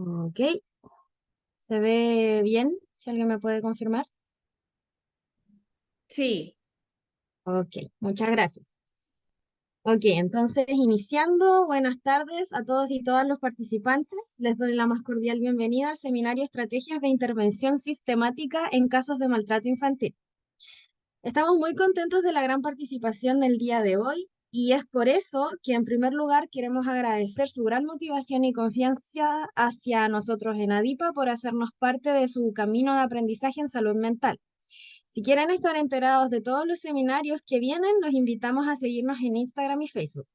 Ok, ¿se ve bien? Si alguien me puede confirmar. Sí, Ok, muchas gracias. Ok, entonces iniciando, buenas tardes a todos y todas los participantes. Les doy la más cordial bienvenida al seminario Estrategias de Intervención Sistemática en Casos de Maltrato Infantil. Estamos muy contentos de la gran participación del día de hoy y es por eso que en primer lugar queremos agradecer su gran motivación y confianza hacia nosotros en ADIPA por hacernos parte de su camino de aprendizaje en salud mental. Si quieren estar enterados de todos los seminarios que vienen, los invitamos a seguirnos en Instagram y Facebook.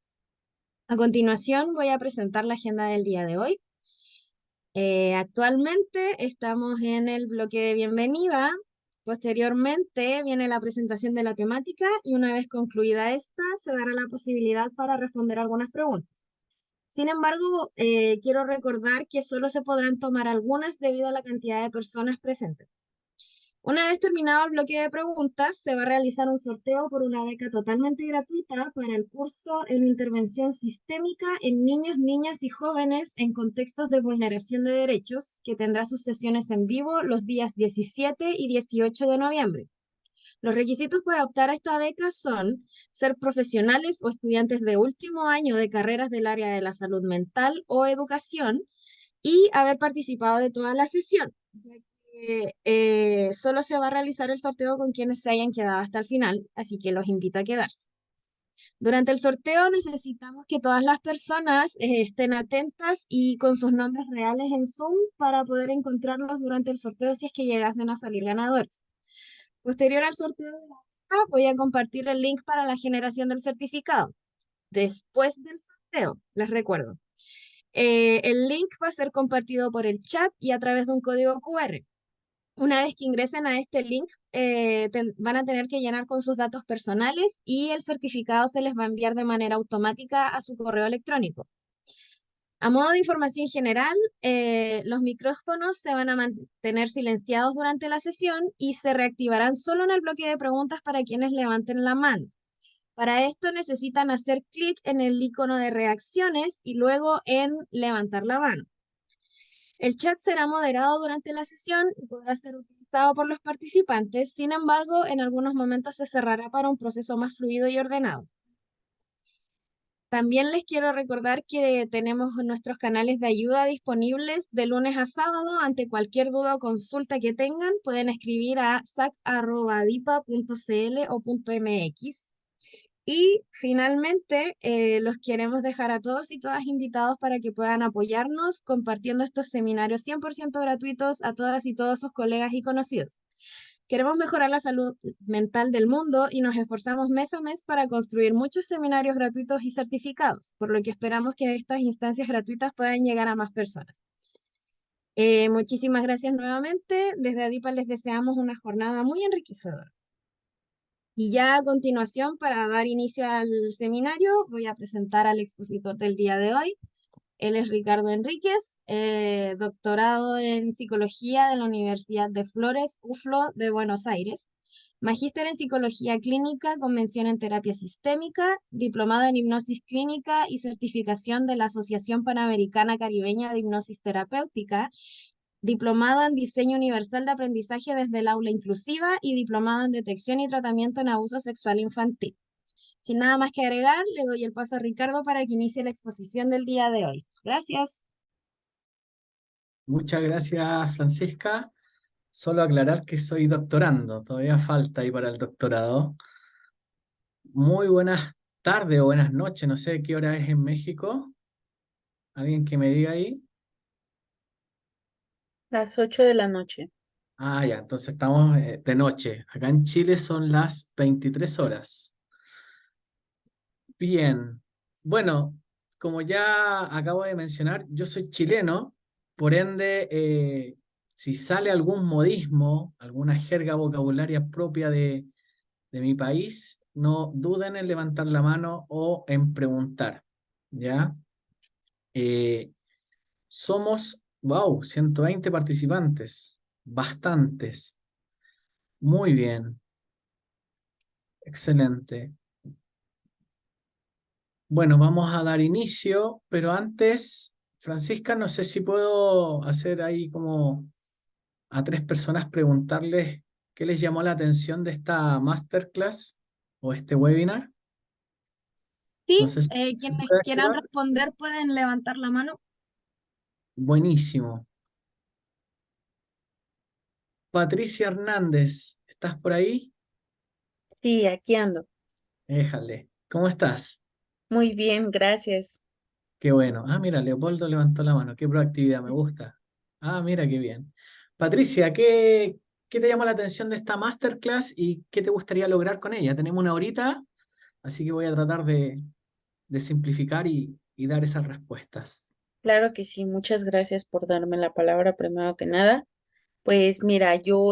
A continuación voy a presentar la agenda del día de hoy. Actualmente estamos en el bloque de bienvenida. Posteriormente viene la presentación de la temática y una vez concluida esta, se dará la posibilidad para responder algunas preguntas. Sin embargo, quiero recordar que solo se podrán tomar algunas debido a la cantidad de personas presentes. Una vez terminado el bloque de preguntas, se va a realizar un sorteo por una beca totalmente gratuita para el curso en intervención sistémica en niños, niñas y jóvenes en contextos de vulneración de derechos, que tendrá sus sesiones en vivo los días 17 y 18 de noviembre. Los requisitos para optar a esta beca son ser profesionales o estudiantes de último año de carreras del área de la salud mental o educación y haber participado de toda la sesión, ya que solo se va a realizar el sorteo con quienes se hayan quedado hasta el final, así que los invito a quedarse. Durante el sorteo necesitamos que todas las personas estén atentas y con sus nombres reales en Zoom para poder encontrarlos durante el sorteo si es que llegasen a salir ganadores. Posterior al sorteo de la beca, voy a compartir el link para la generación del certificado. Después del sorteo, les recuerdo. El link va a ser compartido por el chat y a través de un código QR. Una vez que ingresen a este link, van a tener que llenar con sus datos personales y el certificado se les va a enviar de manera automática a su correo electrónico. A modo de información general, los micrófonos se van a mantener silenciados durante la sesión y se reactivarán solo en el bloque de preguntas para quienes levanten la mano. Para esto necesitan hacer clic en el icono de reacciones y luego en levantar la mano. El chat será moderado durante la sesión y podrá ser utilizado por los participantes. Sin embargo, en algunos momentos se cerrará para un proceso más fluido y ordenado. También les quiero recordar que tenemos nuestros canales de ayuda disponibles de lunes a sábado. Ante cualquier duda o consulta que tengan, pueden escribir a sac@dipa.cl o .mx. Y finalmente, los queremos dejar a todos y todas invitados para que puedan apoyarnos compartiendo estos seminarios 100% gratuitos a todas y todos sus colegas y conocidos. Queremos mejorar la salud mental del mundo y nos esforzamos mes a mes para construir muchos seminarios gratuitos y certificados, por lo que esperamos que estas instancias gratuitas puedan llegar a más personas. Muchísimas gracias nuevamente. Desde ADIPA les deseamos una jornada muy enriquecedora. Y ya a continuación, para dar inicio al seminario, voy a presentar al expositor del día de hoy. Él es Ricardo Enríquez, doctorado en psicología de la Universidad de Flores, UFLO de Buenos Aires, magíster en psicología clínica con mención en terapia sistémica, diplomado en hipnosis clínica y certificación de la Asociación Panamericana Caribeña de Hipnosis Terapéutica, diplomado en diseño universal de aprendizaje desde el aula inclusiva y diplomado en detección y tratamiento en abuso sexual infantil. Sin nada más que agregar, le doy el paso a Ricardo para que inicie la exposición del día de hoy. Gracias. Muchas gracias, Francisca. Solo aclarar que soy doctorando, todavía falta ahí para el doctorado. Muy buenas tardes o buenas noches, no sé qué hora es en México. ¿Alguien que me diga ahí? las 8 de la noche. Ah, ya, entonces estamos de noche. Acá en Chile son las 23 horas. Bien, bueno, como ya acabo de mencionar, yo soy chileno, por ende, si sale algún modismo, alguna jerga vocabularia propia de mi país, no duden en levantar la mano o en preguntar, ¿ya? Eh, Somos, wow, 120 participantes, bastantes. Muy bien, excelente. Bueno, vamos a dar inicio, pero antes Francisca, no sé si puedo hacer ahí como a 3 personas preguntarles qué les llamó la atención de esta masterclass o este webinar. Sí, No sé si se quienes puede quieran activar. responder pueden levantar la mano. Buenísimo. Patricia Hernández, ¿estás por ahí? Sí, aquí ando. Éjale. ¿Cómo estás? Muy bien, gracias. Qué bueno. Ah, mira, Leopoldo levantó la mano. Qué proactividad, me gusta. Ah, mira, qué bien. Patricia, ¿qué te llamó la atención de esta masterclass y qué te gustaría lograr con ella? Tenemos una horita, así que voy a tratar de simplificar y dar esas respuestas. Claro que sí, muchas gracias por darme la palabra primero que nada. Pues mira, yo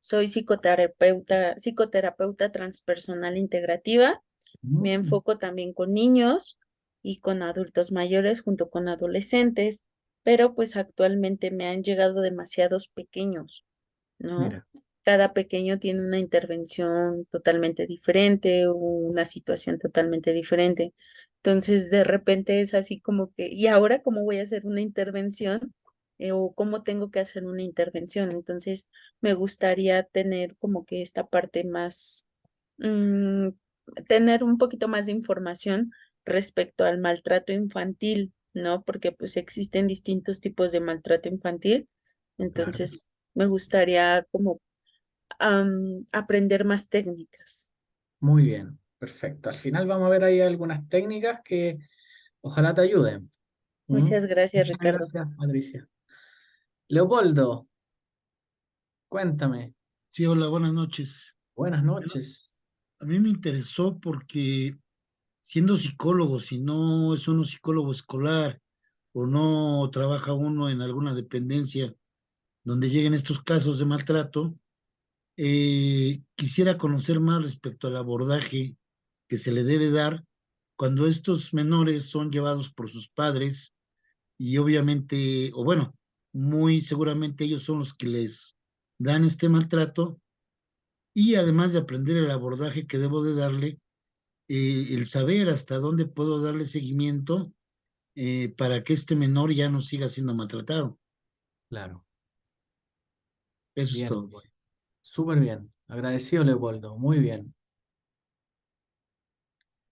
soy psicoterapeuta transpersonal integrativa. Me Mm, enfoco también con niños y con adultos mayores junto con adolescentes, pero pues actualmente me han llegado demasiados pequeños, ¿no? mira, Cada pequeño tiene una intervención totalmente diferente, una situación totalmente diferente. Entonces, de repente es así como que, ¿y ahora cómo voy a hacer una intervención? ¿O cómo tengo que hacer una intervención? Entonces, me gustaría tener como que esta parte más, mm, tener un poquito más de información respecto al maltrato infantil, ¿no? Porque pues existen distintos tipos de maltrato infantil. claro. Entonces, me gustaría como aprender más técnicas. Muy bien, perfecto. Al final vamos a ver ahí algunas técnicas que ojalá te ayuden. ¿Mm? Muchas gracias, Muchas Ricardo. gracias, Patricia. Leopoldo, cuéntame. Sí, hola, buenas noches. Buenas Bueno, noches. a mí me interesó porque siendo psicólogo, si no es uno psicólogo escolar o no trabaja uno en alguna dependencia donde lleguen estos casos de maltrato, quisiera conocer más respecto al abordaje que se le debe dar cuando estos menores son llevados por sus padres y obviamente, o bueno, muy seguramente ellos son los que les dan este maltrato y además de aprender el abordaje que debo de darle, el saber hasta dónde puedo darle seguimiento para que este menor ya no siga siendo maltratado. Claro, Eso es bien, todo. Güey. súper bien. Agradecido, Leopoldo. Muy bien.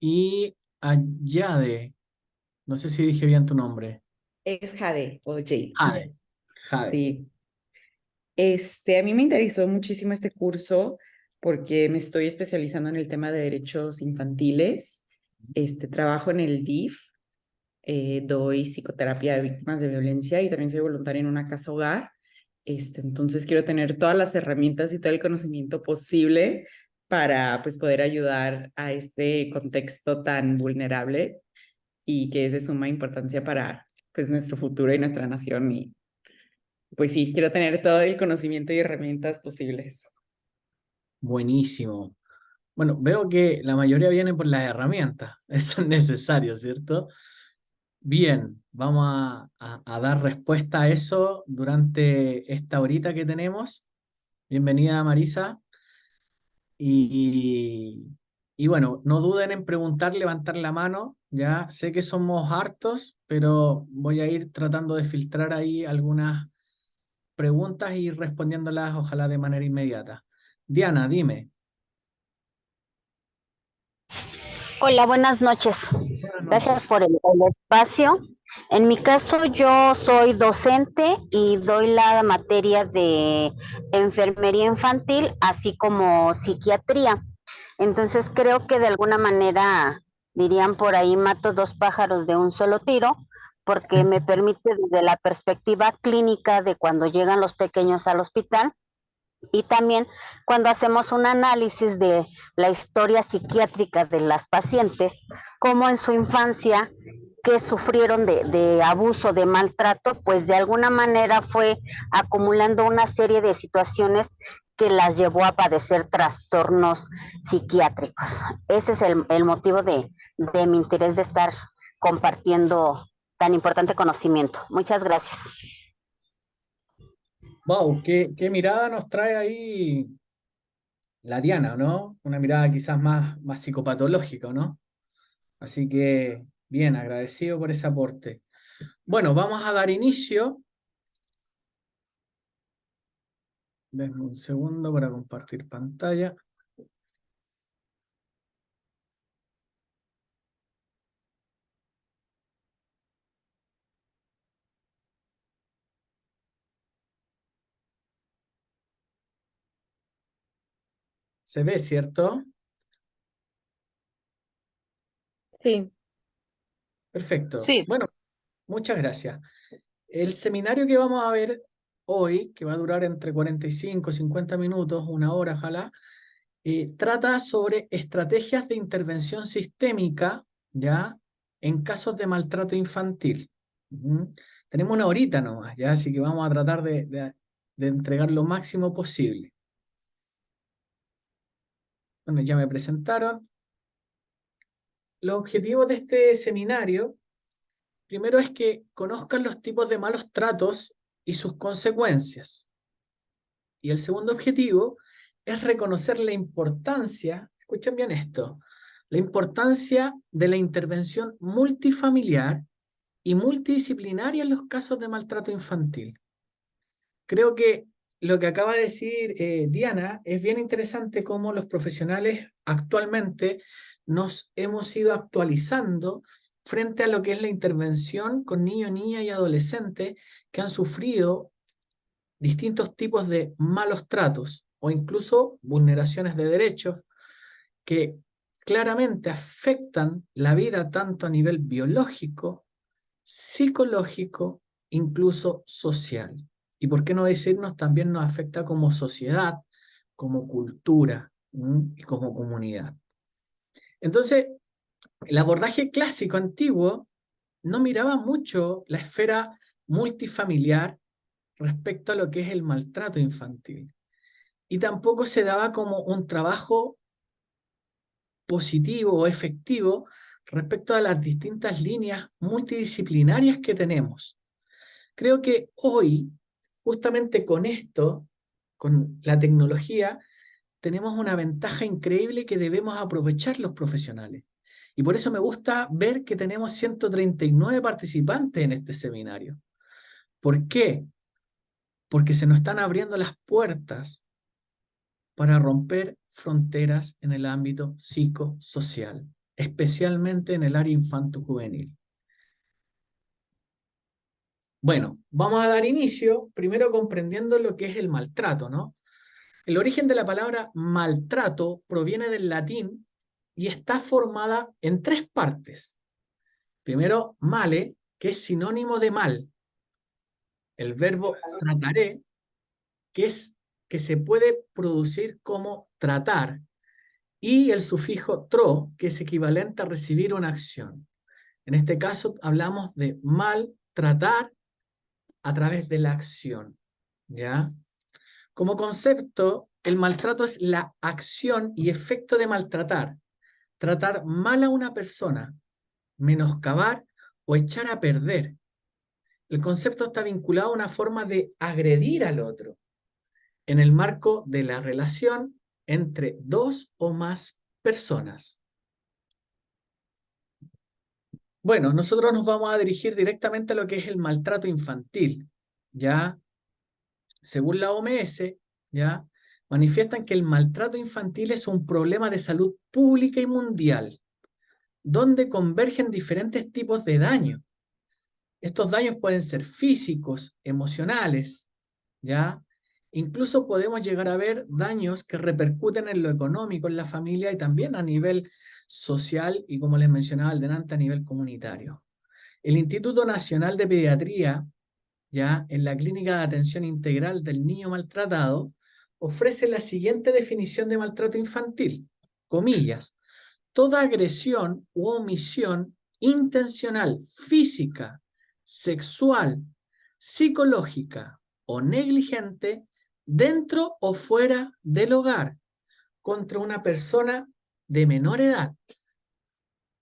Y Ayade, no sé si dije bien tu nombre. Es Jade o Jade. Jade. Jade. Sí. A mí me interesó muchísimo este curso porque me estoy especializando en el tema de derechos infantiles. Trabajo en el DIF, doy psicoterapia a víctimas de violencia y también soy voluntaria en una casa hogar. Entonces quiero tener todas las herramientas y todo el conocimiento posible para pues poder ayudar a este contexto tan vulnerable y que es de suma importancia para pues nuestro futuro y nuestra nación y pues sí, quiero tener todo el conocimiento y herramientas posibles. Buenísimo. Bueno, veo que la mayoría viene por las herramientas. Eso es necesario, ¿cierto? Bien, vamos a dar respuesta a eso durante esta horita que tenemos. Bienvenida, Marisa. Y, y bueno, no duden en preguntar, levantar la mano. Ya sé que somos hartos, pero voy a ir tratando de filtrar ahí algunas preguntas y respondiéndolas, ojalá de manera inmediata. Diana, dime. Hola, buenas noches. Buenas Gracias noches. por el espacio. En mi caso, yo soy docente y doy la materia de enfermería infantil, así como psiquiatría. Entonces, creo que de alguna manera, dirían por ahí, mato dos pájaros de un solo tiro, porque me permite desde la perspectiva clínica de cuando llegan los pequeños al hospital, y también cuando hacemos un análisis de la historia psiquiátrica de las pacientes, como en su infancia, que sufrieron de abuso, de maltrato, pues de alguna manera fue acumulando una serie de situaciones que las llevó a padecer trastornos psiquiátricos. Ese es el motivo de mi interés de estar compartiendo tan importante conocimiento. Muchas gracias. Wow, qué mirada nos trae ahí la Diana, ¿no? Una mirada quizás más psicopatológica, ¿no? Así que, bien, agradecido por ese aporte. Bueno, vamos a dar inicio. Denme un segundo para compartir pantalla. ¿Se ve, cierto? Sí. Perfecto. Sí. Bueno, muchas gracias. El seminario que vamos a ver hoy, que va a durar entre 45 y 50 minutos, una hora, ojalá, trata sobre estrategias de intervención sistémica, ¿ya? En casos de maltrato infantil. Tenemos una horita nomás, ¿ya? Así que vamos a tratar de entregar lo máximo posible. Bueno, ya me presentaron. Los objetivos de este seminario, primero es que conozcan los tipos de malos tratos y sus consecuencias. Y el segundo objetivo es reconocer la importancia, escuchen bien esto, la importancia de la intervención multifamiliar y multidisciplinaria en los casos de maltrato infantil. Creo que lo que acaba de decir Diana es bien interesante cómo los profesionales actualmente nos hemos ido actualizando frente a lo que es la intervención con niños, niñas y adolescentes que han sufrido distintos tipos de malos tratos o incluso vulneraciones de derechos que claramente afectan la vida tanto a nivel biológico, psicológico, incluso social. Y por qué no decirnos, también nos afecta como sociedad, como cultura y como comunidad. Entonces, el abordaje clásico antiguo no miraba mucho la esfera multifamiliar respecto a lo que es el maltrato infantil. Y tampoco se daba como un trabajo positivo o efectivo respecto a las distintas líneas multidisciplinarias que tenemos. Creo que hoy, justamente con esto, con la tecnología, tenemos una ventaja increíble que debemos aprovechar los profesionales. Y por eso me gusta ver que tenemos 139 participantes en este seminario. ¿Por qué? Porque se nos están abriendo las puertas para romper fronteras en el ámbito psicosocial, especialmente en el área infanto-juvenil. Bueno, vamos a dar inicio primero comprendiendo lo que es el maltrato, ¿no? El origen de la palabra maltrato proviene del latín y está formada en tres partes. Primero, male, que es sinónimo de mal. El verbo trataré, que se puede producir como tratar. Y el sufijo tro, que es equivalente a recibir una acción. En este caso hablamos de maltratar a través de la acción, ¿ya? Como concepto, el maltrato es la acción y efecto de maltratar, tratar mal a una persona, menoscabar o echar a perder. El concepto está vinculado a una forma de agredir al otro, en el marco de la relación entre dos o más personas. Bueno, nosotros nos vamos a dirigir directamente a lo que es el maltrato infantil, ¿ya? Según la OMS, ¿ya? Manifiestan que el maltrato infantil es un problema de salud pública y mundial, donde convergen diferentes tipos de daño. Estos daños pueden ser físicos, emocionales, ¿ya? Incluso podemos llegar a ver daños que repercuten en lo económico, en la familia y también a nivel social y, como les mencionaba delante, a nivel comunitario. El Instituto Nacional de Pediatría, ya en la Clínica de Atención Integral del Niño Maltratado, ofrece la siguiente definición de maltrato infantil, comillas, toda agresión u omisión intencional, física, sexual, psicológica o negligente dentro o fuera del hogar contra una persona de menor edad,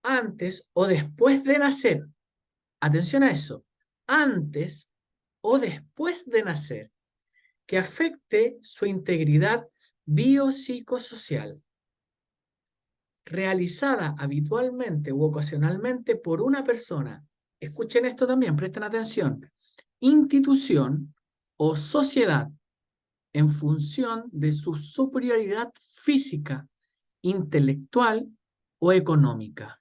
antes o después de nacer. Atención a eso, antes o después de nacer, que afecte su integridad biopsicosocial, realizada habitualmente u ocasionalmente por una persona escuchen esto también, presten atención, institución o sociedad en función de su superioridad física, intelectual o económica.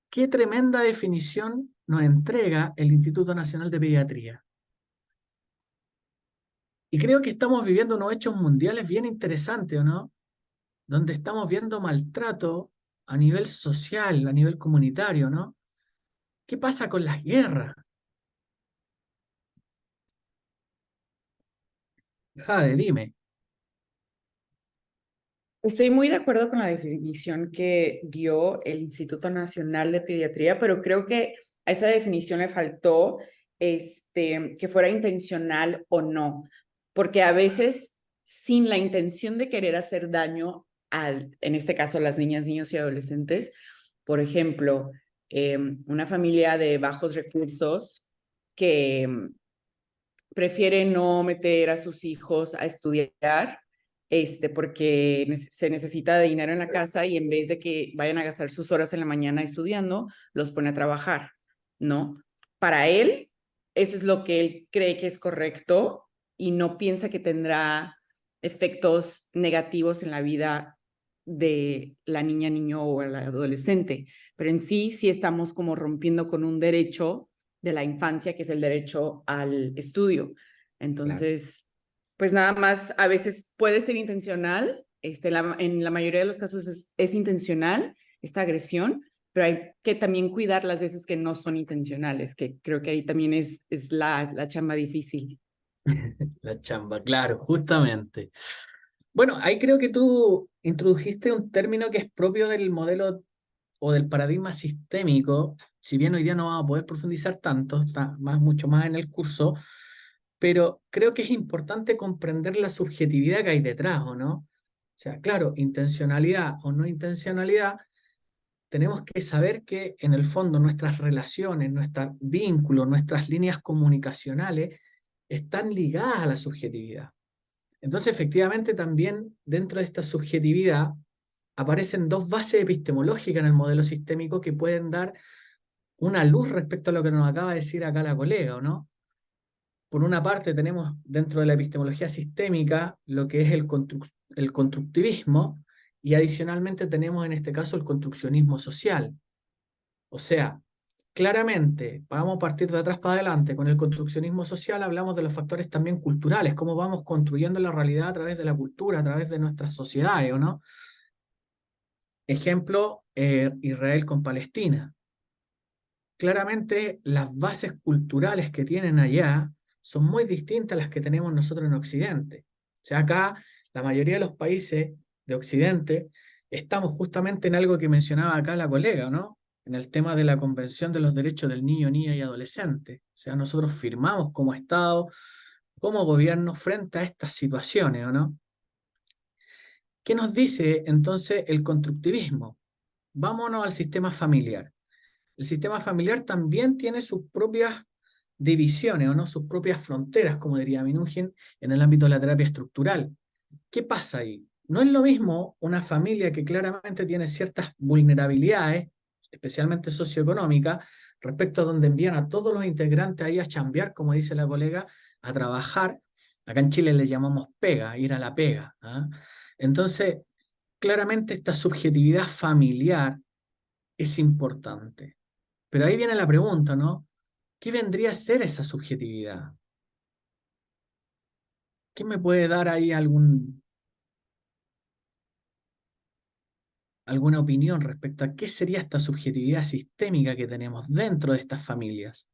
Qué tremenda definición nos entrega el Instituto Nacional de Pediatría. Y creo que estamos viviendo unos hechos mundiales bien interesantes, ¿o no? Donde estamos viendo maltrato a nivel social, a nivel comunitario, ¿no? ¿Qué pasa con las guerras? Jade, dime. Estoy muy de acuerdo con la definición que dio el Instituto Nacional de Pediatría, pero creo que a esa definición le faltó que fuera intencional o no, porque a veces sin la intención de querer hacer daño en este caso, a las niñas, niños y adolescentes, por ejemplo, una familia de bajos recursos que prefiere no meter a sus hijos a estudiar porque se necesita de dinero en la casa y en vez de que vayan a gastar sus horas en la mañana estudiando, los pone a trabajar, ¿no? Para él, eso es lo que él cree que es correcto y no piensa que tendrá efectos negativos en la vida de la niña, niño o el adolescente. Pero en sí, sí estamos como rompiendo con un derecho de la infancia, que es el derecho al estudio. Entonces, pues nada más, a veces puede ser intencional, en la mayoría de los casos es intencional esta agresión, pero hay que también cuidar las veces que no son intencionales, que creo que ahí también es la chamba difícil. La chamba, claro, justamente. Bueno, ahí creo que tú introdujiste un término que es propio del modelo o del paradigma sistémico, si bien hoy día no vamos a poder profundizar tanto, está mucho más en el curso, pero creo que es importante comprender la subjetividad que hay detrás, ¿o no? O sea, claro, intencionalidad o no intencionalidad, tenemos que saber que en el fondo nuestras relaciones, nuestros vínculos, nuestras líneas comunicacionales están ligadas a la subjetividad. Entonces, efectivamente, también dentro de esta subjetividad aparecen dos bases epistemológicas en el modelo sistémico que pueden dar una luz respecto a lo que nos acaba de decir acá la colega, ¿o no? Por una parte, tenemos dentro de la epistemología sistémica lo que es el constructivismo y adicionalmente tenemos en este caso el construccionismo social. O sea, claramente, vamos a partir de atrás para adelante, con el construccionismo social hablamos de los factores también culturales, cómo vamos construyendo la realidad a través de la cultura, a través de nuestras sociedades, ¿o no? Ejemplo, Israel con Palestina. Claramente las bases culturales que tienen allá son muy distintas a las que tenemos nosotros en Occidente. O sea, acá la mayoría de los países de Occidente estamos justamente en algo que mencionaba acá la colega, ¿no? En el tema de la Convención de los Derechos del Niño, Niña y Adolescente. O sea, nosotros firmamos como Estado, como gobierno frente a estas situaciones, ¿o no? ¿Qué nos dice entonces el constructivismo? Vámonos al sistema familiar. El sistema familiar también tiene sus propias divisiones, ¿o no? Sus propias fronteras, como diría Minuchin, en el ámbito de la terapia estructural. ¿Qué pasa ahí? No es lo mismo una familia que claramente tiene ciertas vulnerabilidades, especialmente socioeconómicas, respecto a donde envían a todos los integrantes ahí a chambear, como dice la colega, a trabajar. Acá en Chile le llamamos pega, ir a la pega. ¿Ah? Entonces, claramente esta subjetividad familiar es importante. Pero ahí viene la pregunta, ¿no? ¿Qué vendría a ser esa subjetividad? ¿Qué me puede dar ahí alguna opinión respecto a qué sería esta subjetividad sistémica que tenemos dentro de estas familias?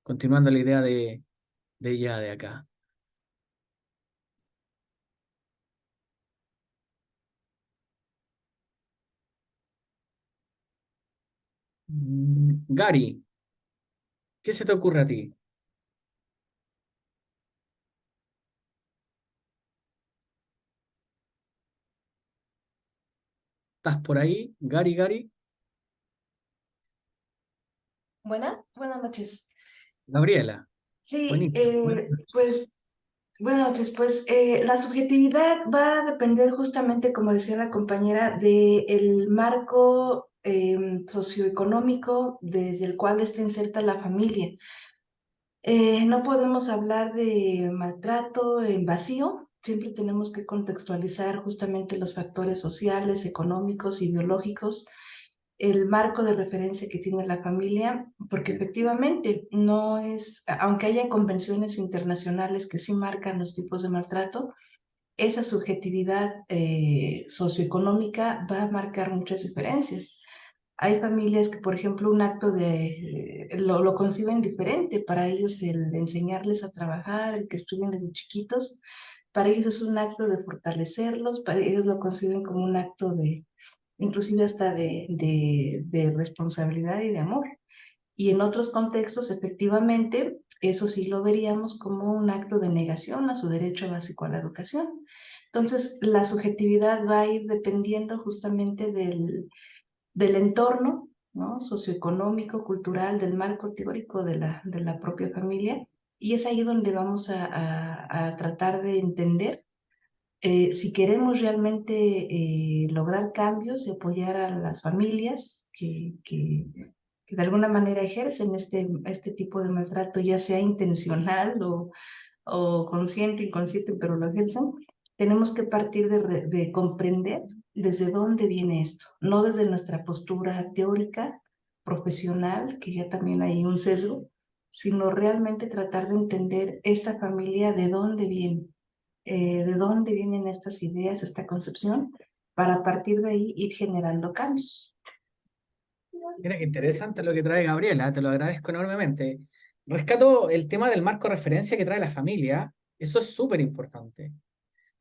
Continuando la idea de ella de acá. Gary, ¿qué se te ocurre a ti? ¿Estás por ahí? Gary. Buenas noches. Gabriela, Sí, buenísimo. pues buenas noches. Pues la subjetividad va a depender justamente, como decía la compañera, del marco socioeconómico desde el cual está inserta la familia. No podemos hablar de maltrato en vacío, siempre tenemos que contextualizar justamente los factores sociales, económicos, ideológicos, el marco de referencia que tiene la familia, porque efectivamente no es, aunque haya convenciones internacionales que sí marcan los tipos de maltrato, esa subjetividad socioeconómica va a marcar muchas diferencias. Hay familias que, por ejemplo, un acto lo conciben diferente. Para ellos el enseñarles a trabajar, el que estudien desde chiquitos, para ellos es un acto de fortalecerlos, para ellos lo conciben como un acto inclusive hasta de responsabilidad y de amor. Y en otros contextos, efectivamente, eso sí lo veríamos como un acto de negación a su derecho básico a la educación. Entonces, la subjetividad va a ir dependiendo justamente del entorno, ¿no? Socioeconómico, cultural, del marco teórico de la propia familia. Y es ahí donde vamos a tratar de entender si queremos realmente lograr cambios y apoyar a las familias que de alguna manera ejercen este tipo de maltrato, ya sea intencional o consciente, inconsciente, pero lo ejercen, tenemos que partir de comprender desde dónde viene esto, no desde nuestra postura teórica, profesional, que ya también hay un sesgo, sino realmente tratar de entender esta familia de dónde vienen estas ideas, esta concepción, para a partir de ahí ir generando cambios. Mira qué interesante lo que trae Gabriela, te lo agradezco enormemente. Rescato el tema del marco de referencia que trae la familia, eso es súper importante.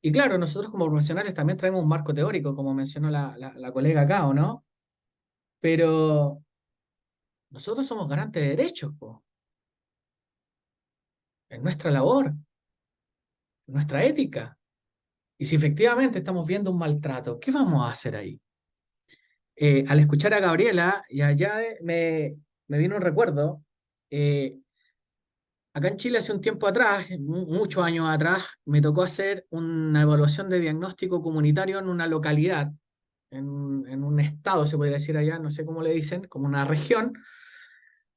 Y claro, nosotros como profesionales también traemos un marco teórico, como mencionó la colega acá, ¿o no? Pero nosotros somos garantes de derechos, po. Es nuestra labor, nuestra ética. Y si efectivamente estamos viendo un maltrato, ¿qué vamos a hacer ahí? Al escuchar a Gabriela, y allá me vino un recuerdo. eh, Acá en Chile hace un tiempo atrás, muchos años atrás, me tocó hacer una evaluación de diagnóstico comunitario en una localidad, en un estado, se podría decir allá, no sé cómo le dicen, como una región,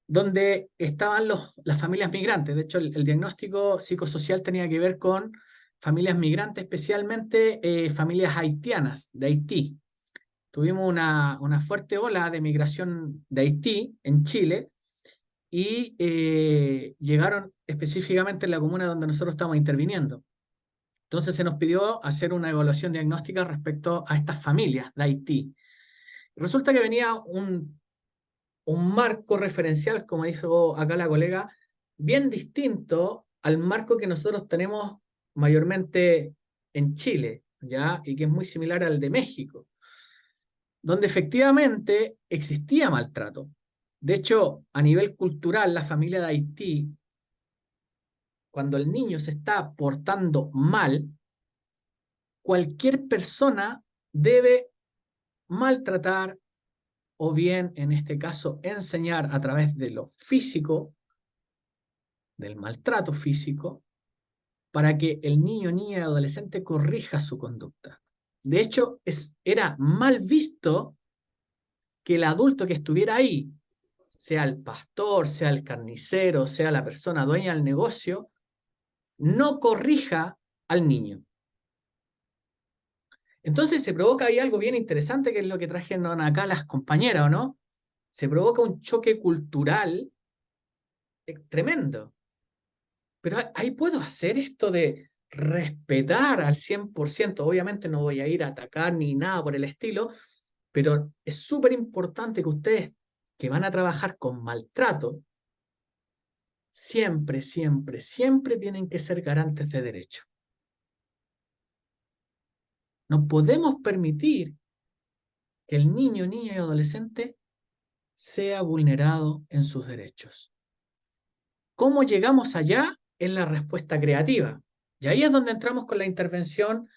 donde estaban las familias migrantes. De hecho, el diagnóstico psicosocial tenía que ver con familias migrantes, especialmente familias haitianas, de Haití. Tuvimos una fuerte ola de migración de Haití en Chile y llegaron específicamente en la comuna donde nosotros estamos interviniendo. Entonces se nos pidió hacer una evaluación diagnóstica respecto a estas familias de Haití. Resulta que venía un marco referencial, como dijo acá la colega, bien distinto al marco que nosotros tenemos mayormente en Chile, ¿ya? Y que es muy similar al de México, donde efectivamente existía maltrato. De hecho, a nivel cultural, la familia de Haití, cuando el niño se está portando mal, cualquier persona debe maltratar o bien, en este caso, enseñar a través de lo físico, del maltrato físico, para que el niño, niña y adolescente corrija su conducta. De hecho, era mal visto que el adulto que estuviera ahí, sea el pastor, sea el carnicero, sea la persona dueña del negocio, no corrija al niño. Entonces se provoca ahí algo bien interesante, que es lo que trajeron acá las compañeras, ¿o no? Se provoca un choque cultural tremendo. Pero ahí puedo hacer esto de respetar al 100%. Obviamente no voy a ir a atacar ni nada por el estilo, pero es súper importante que ustedes que van a trabajar con maltrato, siempre, siempre, siempre tienen que ser garantes de derecho. No podemos permitir que el niño, niña y adolescente sea vulnerado en sus derechos. ¿Cómo llegamos allá? Es la respuesta creativa. Y ahí es donde entramos con la intervención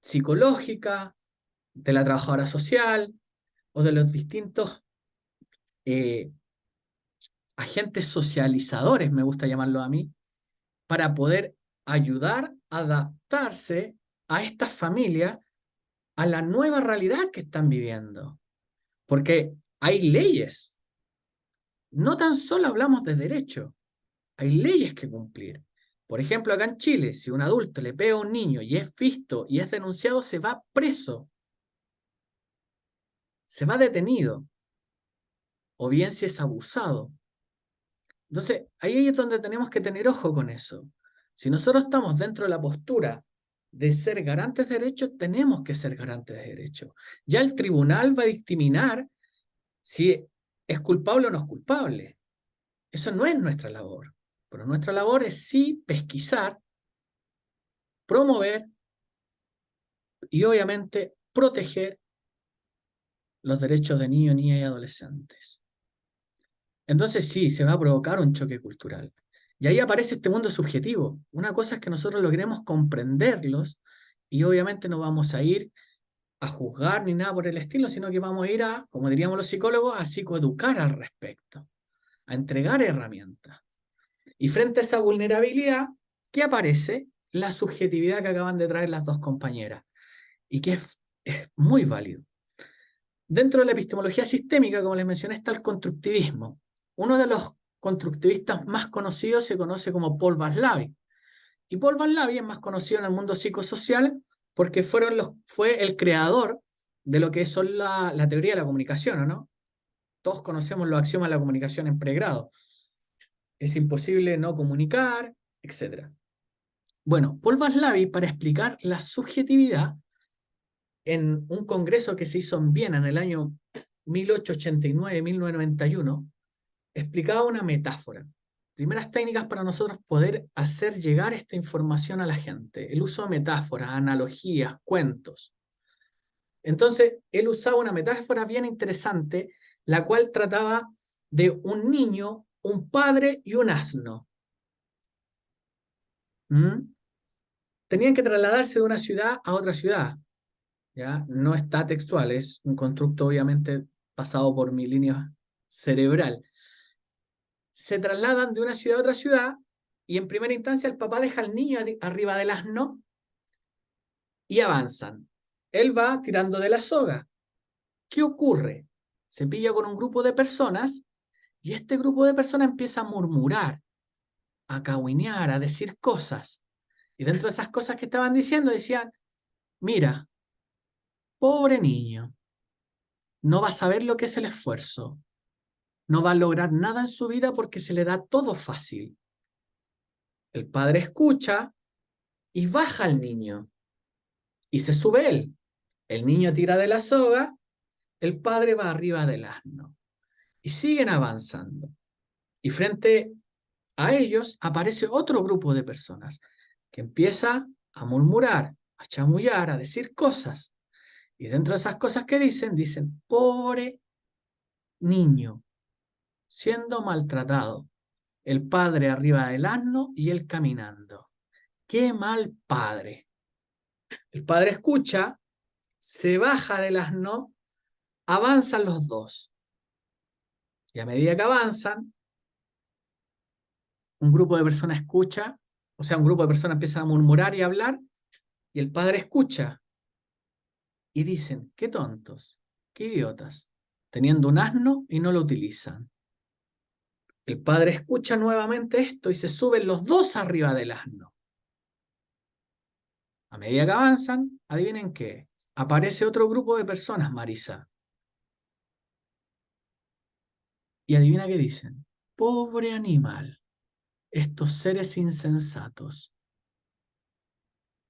psicológica, de la trabajadora social o de los distintos agentes socializadores, me gusta llamarlo a mí, para poder ayudar a adaptarse a estas familias a la nueva realidad que están viviendo. Porque hay leyes. No tan solo hablamos de derecho, hay leyes que cumplir. Por ejemplo, acá en Chile, si un adulto le pega a un niño y es visto y es denunciado, se va preso, se va detenido, o bien si es abusado. Entonces, ahí es donde tenemos que tener ojo con eso. Si nosotros estamos dentro de la postura de ser garantes de derechos, tenemos que ser garantes de derechos. Ya el tribunal va a dictaminar si es culpable o no es culpable. Eso no es nuestra labor. Pero nuestra labor es sí pesquisar, promover y obviamente proteger los derechos de niños, niñas y adolescentes. Entonces sí, se va a provocar un choque cultural. Y ahí aparece este mundo subjetivo. Una cosa es que nosotros logremos comprenderlos y obviamente no vamos a ir a juzgar ni nada por el estilo, sino que vamos a ir a, como diríamos los psicólogos, a psicoeducar al respecto, a entregar herramientas. Y frente a esa vulnerabilidad, ¿qué aparece? La subjetividad que acaban de traer las dos compañeras y que es muy válido. Dentro de la epistemología sistémica, como les mencioné, está el constructivismo. Uno de los constructivistas más conocidos se conoce como Paul Vaslavic. Y Paul Vaslavic es más conocido en el mundo psicosocial porque fue el creador de lo que son la teoría de la comunicación, ¿no? Todos conocemos los axiomas de la comunicación en pregrado. Es imposible no comunicar, etc. Bueno, Paul Vaslavic, para explicar la subjetividad, en un congreso que se hizo en Viena en el año 1889-1991, explicaba una metáfora. Primeras técnicas para nosotros poder hacer llegar esta información a la gente. El uso de metáforas, analogías, cuentos. Entonces, él usaba una metáfora bien interesante, la cual trataba de un niño, un padre y un asno. Tenían que trasladarse de una ciudad a otra ciudad. ¿Ya? No está textual, es un constructo obviamente pasado por mi línea cerebral. Se trasladan de una ciudad a otra ciudad y en primera instancia el papá deja al niño arriba del asno y avanzan. Él va tirando de la soga. ¿Qué ocurre? Se pilla con un grupo de personas y este grupo de personas empieza a murmurar, a cahuinear, a decir cosas. Y dentro de esas cosas que estaban diciendo decían, mira, pobre niño, no va a saber lo que es el esfuerzo. No va a lograr nada en su vida porque se le da todo fácil. El padre escucha y baja al niño. Y se sube él. El niño tira de la soga, el padre va arriba del asno. Y siguen avanzando. Y frente a ellos aparece otro grupo de personas que empieza a murmurar, a chamullar, a decir cosas. Y dentro de esas cosas que dicen, pobre niño, siendo maltratado. El padre arriba del asno y él caminando. ¡Qué mal padre! El padre escucha, se baja del asno, avanzan los dos. Y a medida que avanzan, un grupo de personas escucha, o sea, un grupo de personas empiezan a murmurar y a hablar, y el padre escucha. Y dicen, qué tontos, qué idiotas, teniendo un asno y no lo utilizan. El padre escucha nuevamente esto y se suben los dos arriba del asno. A medida que avanzan, adivinen qué, aparece otro grupo de personas, Marisa. Y adivina qué dicen. Pobre animal, estos seres insensatos.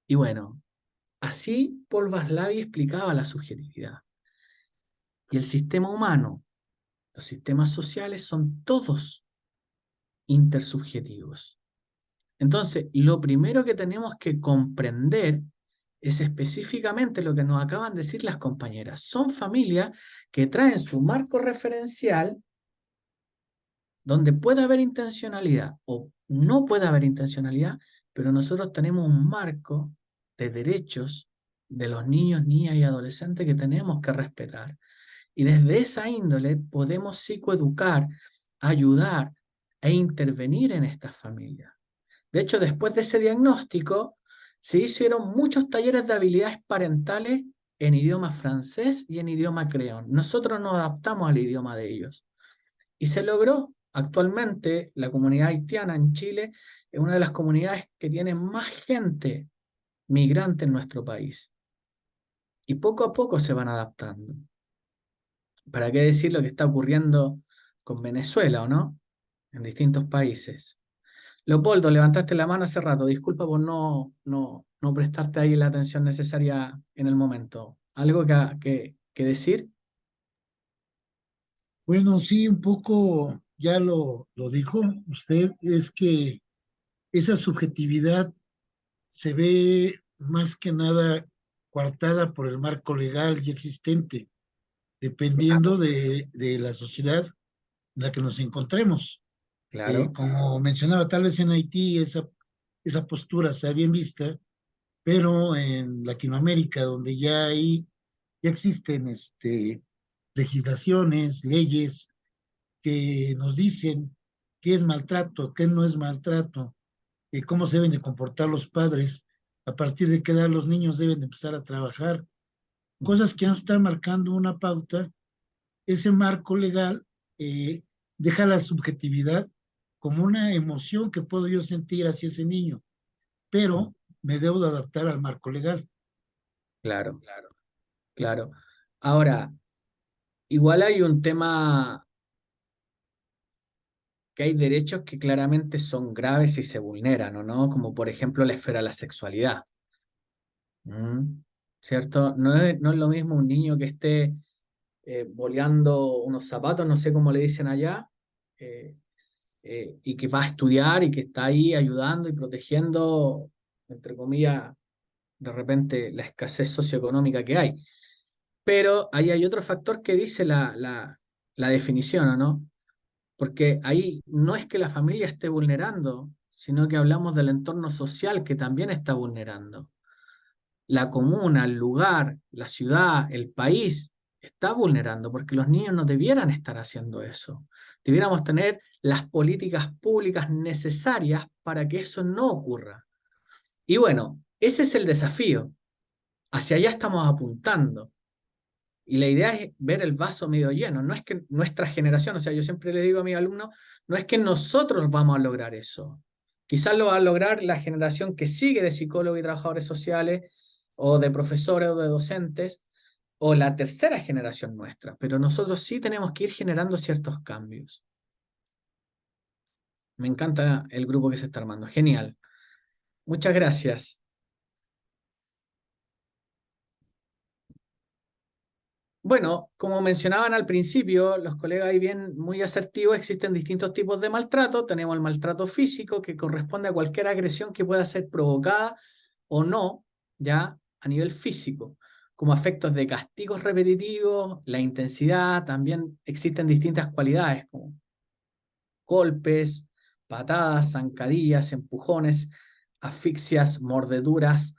Y bueno, así Paul Vaslavic explicaba la subjetividad. Y el sistema humano, los sistemas sociales son todos intersubjetivos. Entonces, lo primero que tenemos que comprender es específicamente lo que nos acaban de decir las compañeras. Son familias que traen su marco referencial donde puede haber intencionalidad o no puede haber intencionalidad, pero nosotros tenemos un marco de derechos de los niños, niñas y adolescentes que tenemos que respetar. Y desde esa índole podemos psicoeducar, ayudar e intervenir en estas familias. De hecho, después de ese diagnóstico, se hicieron muchos talleres de habilidades parentales en idioma francés y en idioma creol. Nosotros nos adaptamos al idioma de ellos. Y se logró. Actualmente, la comunidad haitiana en Chile es una de las comunidades que tiene más gente migrante en nuestro país. Y poco a poco se van adaptando. ¿Para qué decir lo que está ocurriendo con Venezuela, o no? En distintos países. Leopoldo, levantaste la mano hace rato. Disculpa por no prestarte ahí la atención necesaria en el momento. ¿Algo que decir? Bueno, sí, un poco ya lo dijo usted, es que esa subjetividad se ve más que nada coartada por el marco legal ya existente, dependiendo de la sociedad en la que nos encontremos. Claro, Como mencionaba, tal vez en Haití esa postura está bien vista, pero en Latinoamérica, donde ya existen legislaciones, leyes que nos dicen qué es maltrato, qué no es maltrato, cómo se deben de comportar los padres, a partir de qué edad los niños deben de empezar a trabajar, cosas que nos están marcando una pauta. Ese marco legal eh, deja la subjetividad como una emoción que puedo yo sentir hacia ese niño, pero me debo de adaptar al marco legal. claro, claro. Ahora, igual hay un tema que hay derechos que claramente son graves y se vulneran, ¿o no? Como por ejemplo la esfera de la sexualidad. ¿Mm? ¿Cierto? No es lo mismo un niño que esté boleando unos zapatos, no sé cómo le dicen allá, eh, y que va a estudiar y que está ahí ayudando y protegiendo, entre comillas, de repente la escasez socioeconómica que hay. Pero ahí hay otro factor que dice la definición, ¿o no? Porque ahí no es que la familia esté vulnerando, sino que hablamos del entorno social que también está vulnerando. La comuna, el lugar, la ciudad, el país está vulnerando, porque los niños no debieran estar haciendo eso. Debiéramos tener las políticas públicas necesarias para que eso no ocurra. Y bueno, ese es el desafío. Hacia allá estamos apuntando. Y la idea es ver el vaso medio lleno. No es que nuestra generación, o sea, yo siempre le digo a mis alumnos, no es que nosotros vamos a lograr eso. Quizás lo va a lograr la generación que sigue de psicólogos y trabajadores sociales, o de profesores o de docentes, o la tercera generación nuestra. Pero nosotros sí tenemos que ir generando ciertos cambios. Me encanta el grupo que se está armando. Genial. Muchas gracias. Bueno, como mencionaban al principio, los colegas ahí bien muy asertivos, existen distintos tipos de maltrato. Tenemos el maltrato físico, que corresponde a cualquier agresión que pueda ser provocada o no, ya a nivel físico, como efectos de castigos repetitivos, la intensidad. También existen distintas cualidades, como golpes, patadas, zancadillas, empujones, asfixias, mordeduras,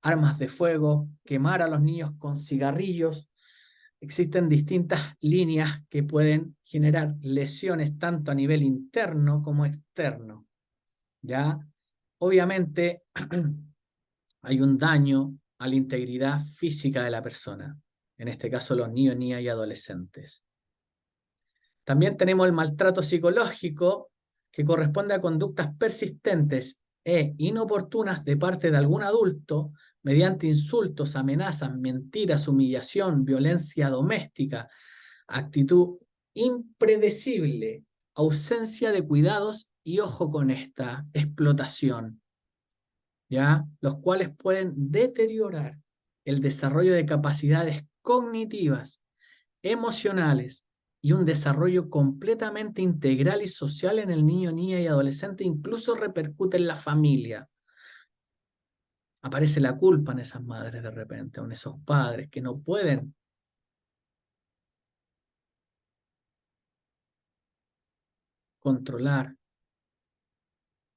armas de fuego, quemar a los niños con cigarrillos. Existen distintas líneas que pueden generar lesiones tanto a nivel interno como externo. ¿Ya? Obviamente hay un daño a la integridad física de la persona, en este caso los niños, niñas y adolescentes. También tenemos el maltrato psicológico, que corresponde a conductas persistentes e inoportunas de parte de algún adulto mediante insultos, amenazas, mentiras, humillación, violencia doméstica, actitud impredecible, ausencia de cuidados y ojo con esta, explotación, ¿ya? Los cuales pueden deteriorar el desarrollo de capacidades cognitivas, emocionales y un desarrollo completamente integral y social en el niño, niña y adolescente, incluso repercute en la familia. Aparece la culpa en esas madres de repente, o en esos padres que no pueden controlar,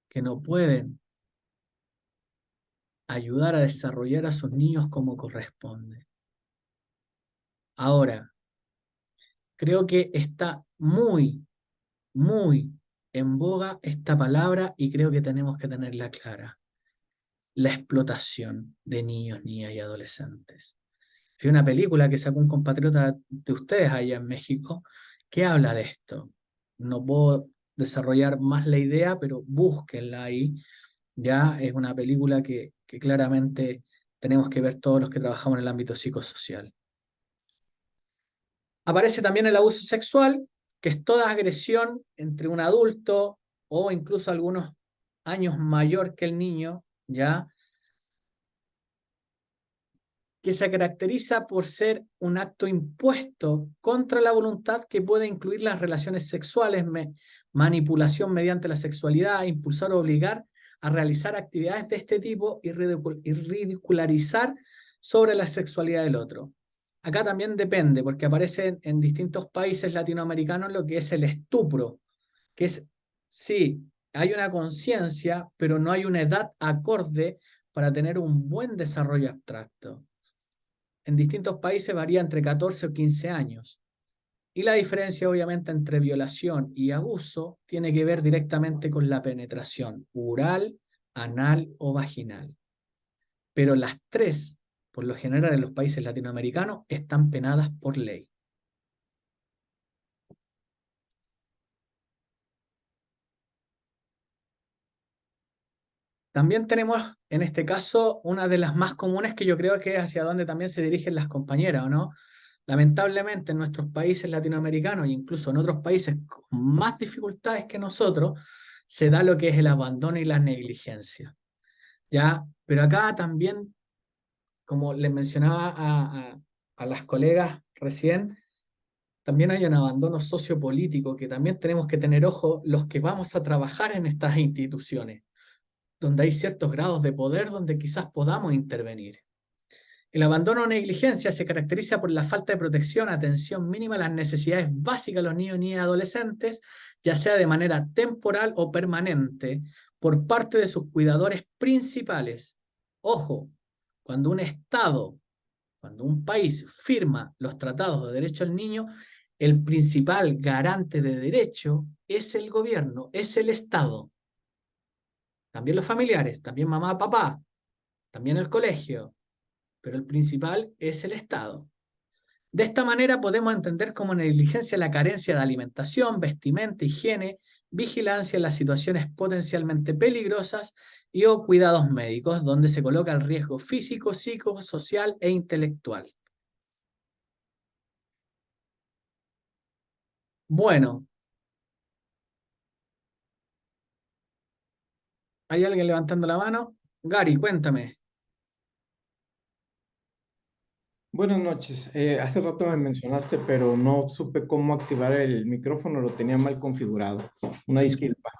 que no pueden ayudar a desarrollar a sus niños como corresponde. Ahora, creo que está muy en boga esta palabra y creo que tenemos que tenerla clara. La explotación de niños, niñas y adolescentes. Hay una película que sacó un compatriota de ustedes allá en México que habla de esto. No puedo desarrollar más la idea, pero búsquenla ahí. Ya es una película que claramente tenemos que ver todos los que trabajamos en el ámbito psicosocial. Aparece también el abuso sexual, que es toda agresión entre un adulto o incluso algunos años mayor que el niño, ¿ya? Que se caracteriza por ser un acto impuesto contra la voluntad que puede incluir las relaciones sexuales, manipulación mediante la sexualidad, impulsar o obligar a realizar actividades de este tipo y ridicularizar sobre la sexualidad del otro. Acá también depende, porque aparece en distintos países latinoamericanos lo que es el estupro, que es, sí, hay una conciencia, pero no hay una edad acorde para tener un buen desarrollo abstracto. En distintos países varía entre 14 o 15 años. Y la diferencia, obviamente, entre violación y abuso tiene que ver directamente con la penetración oral, anal o vaginal. Pero las tres, por lo general en los países latinoamericanos, están penadas por ley. También tenemos, en este caso, una de las más comunes que yo creo que es hacia donde también se dirigen las compañeras, ¿o no? Lamentablemente en nuestros países latinoamericanos e incluso en otros países con más dificultades que nosotros, se da lo que es el abandono y la negligencia. ¿Ya? Pero acá también, como les mencionaba a las colegas recién, también hay un abandono sociopolítico que también tenemos que tener ojo los que vamos a trabajar en estas instituciones, donde hay ciertos grados de poder donde quizás podamos intervenir. El abandono o negligencia se caracteriza por la falta de protección, atención mínima a las necesidades básicas de los niños y adolescentes, ya sea de manera temporal o permanente, por parte de sus cuidadores principales. Ojo, cuando un Estado, cuando un país firma los tratados de derecho al niño, el principal garante de derecho es el gobierno, es el Estado. También los familiares, también mamá, papá, también el colegio, pero el principal es el Estado. De esta manera podemos entender como negligencia la carencia de alimentación, vestimenta, higiene, vigilancia en las situaciones potencialmente peligrosas y o cuidados médicos, donde se coloca el riesgo físico, psicosocial e intelectual. Bueno, ¿hay alguien levantando la mano? Gary, cuéntame. Buenas noches. Hace rato me mencionaste, pero no supe cómo activar el micrófono, lo tenía mal configurado. Una disculpa.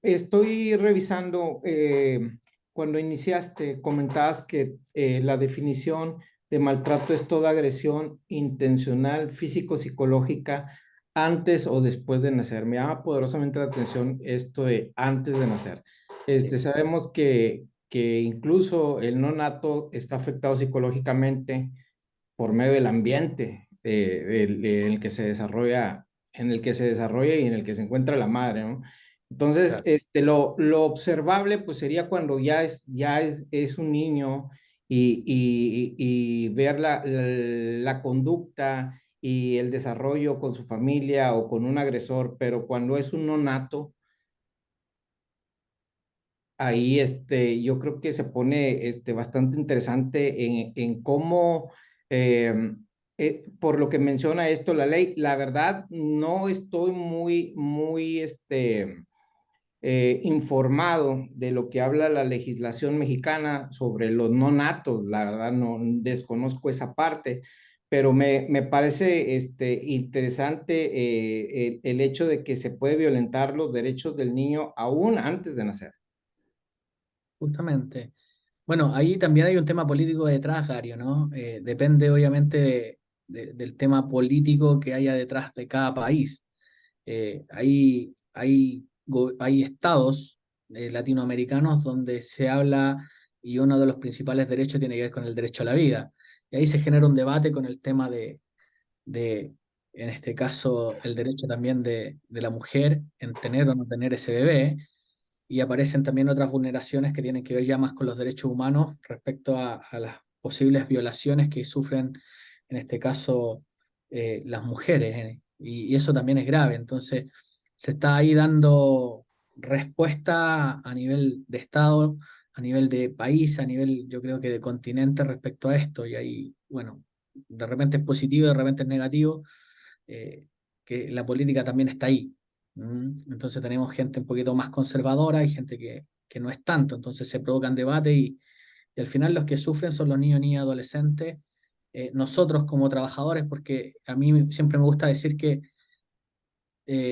Estoy revisando, cuando iniciaste, comentabas que la definición de maltrato es toda agresión intencional, físico-psicológica, antes o después de nacer. Me llama poderosamente la atención esto de antes de nacer. Sí. Sabemos que incluso el no nato está afectado psicológicamente por medio del ambiente en el que se desarrolla, y en el que se encuentra la madre, ¿no? Entonces, Claro. lo observable pues sería cuando es un niño y ver la conducta y el desarrollo con su familia o con un agresor, pero cuando es un no nato, ahí yo creo que se pone bastante interesante en cómo, eh, por lo que menciona esto la ley, la verdad no estoy muy informado de lo que habla la legislación mexicana sobre los no natos, la verdad no desconozco esa parte, pero me parece interesante el hecho de que se puede violentar los derechos del niño aún antes de nacer. Justamente. Bueno, ahí también hay un tema político detrás, Gario, ¿no? Depende obviamente del tema político que haya detrás de cada país. Hay estados latinoamericanos donde se habla y uno de los principales derechos tiene que ver con el derecho a la vida. Y ahí se genera un debate con el tema de en este caso, el derecho también de la mujer en tener o no tener ese bebé y aparecen también otras vulneraciones que tienen que ver ya más con los derechos humanos respecto a las posibles violaciones que sufren, en este caso, las mujeres, y eso también es grave. Entonces, se está ahí dando respuesta a nivel de Estado, a nivel de país, a nivel, yo creo que de continente respecto a esto, y ahí, bueno, de repente es positivo, de repente es negativo, que la política también está ahí. Entonces tenemos gente un poquito más conservadora y gente que no es tanto, entonces se provocan debates y al final los que sufren son los niños, niñas, adolescentes, nosotros como trabajadores, porque a mí siempre me gusta decir que,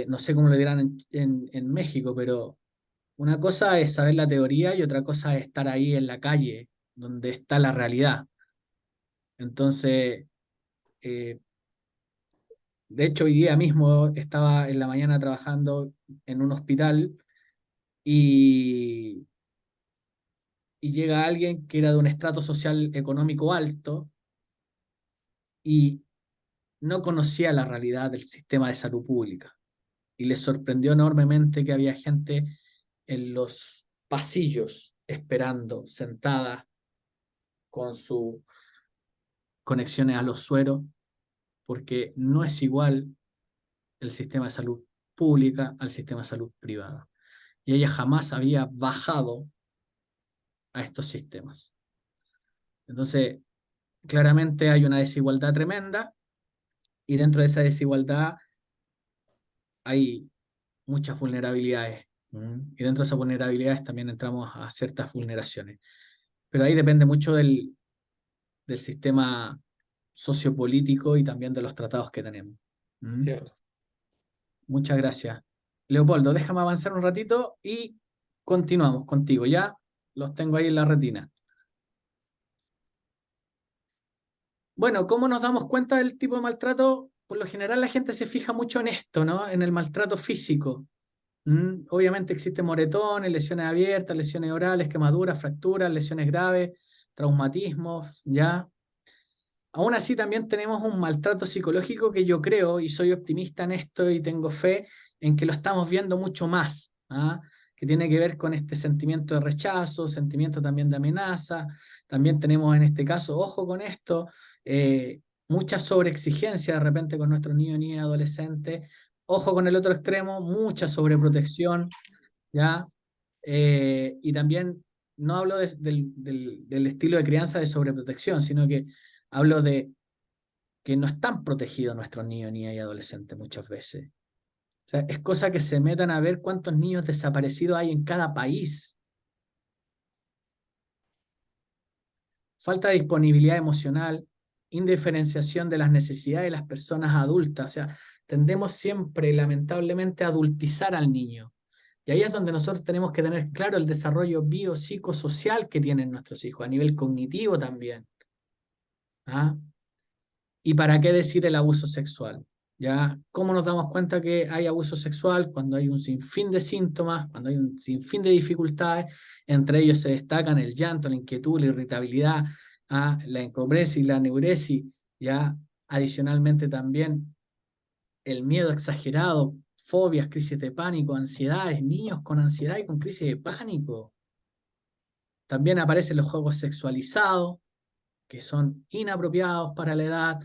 no sé cómo lo dirán en México, pero una cosa es saber la teoría y otra cosa es estar ahí en la calle, donde está la realidad. Entonces, eh, de hecho, hoy día mismo estaba en la mañana trabajando en un hospital y, y llega alguien que era de un estrato social económico alto y no conocía la realidad del sistema de salud pública. Y le sorprendió enormemente que había gente en los pasillos esperando, sentada con sus conexiones a los sueros, porque no es igual el sistema de salud pública al sistema de salud privada. Y ella jamás había bajado a estos sistemas. Entonces, claramente hay una desigualdad tremenda y dentro de esa desigualdad hay muchas vulnerabilidades. Y dentro de esas vulnerabilidades también entramos a ciertas vulneraciones. Pero ahí depende mucho del sistema sociopolítico y también de los tratados que tenemos. Cierto. Muchas gracias. Leopoldo, déjame avanzar un ratito y continuamos contigo. Ya los tengo ahí en la retina. Bueno, ¿cómo nos damos cuenta del tipo de maltrato? Por lo general la gente se fija mucho en esto, ¿no? En el maltrato físico. Obviamente existen moretones, lesiones abiertas, lesiones orales, quemaduras, fracturas, lesiones graves, traumatismos, ¿ya? Aún así también tenemos un maltrato psicológico que yo creo, y soy optimista en esto y tengo fe en que lo estamos viendo mucho más, ¿ah? Que tiene que ver con este sentimiento de rechazo, sentimiento también de amenaza. También tenemos en este caso, ojo con esto, mucha sobreexigencia de repente con nuestros niños, niñas y adolescentes. Ojo con el otro extremo, mucha sobreprotección, ¿ya? Y también no hablo del estilo de crianza de sobreprotección, sino que hablo de que no están protegidos nuestros niños, niñas y adolescentes muchas veces. O sea, es cosa que se metan a ver cuántos niños desaparecidos hay en cada país. Falta de disponibilidad emocional, indiferenciación de las necesidades de las personas adultas. O sea, tendemos siempre, lamentablemente, a adultizar al niño. Y ahí es donde nosotros tenemos que tener claro el desarrollo biopsicosocial que tienen nuestros hijos, a nivel cognitivo también. ¿Ah? ¿Y para qué decir el abuso sexual? ¿Ya? ¿Cómo nos damos cuenta que hay abuso sexual? Cuando hay un sinfín de síntomas, cuando hay un sinfín de dificultades, entre ellos se destacan el llanto, la inquietud, la irritabilidad, la encombresis, la neuresis, ¿ya? Adicionalmente también el miedo exagerado, fobias, crisis de pánico, ansiedades, niños con ansiedad y con crisis de pánico. También aparecen los juegos sexualizados, que son inapropiados para la edad.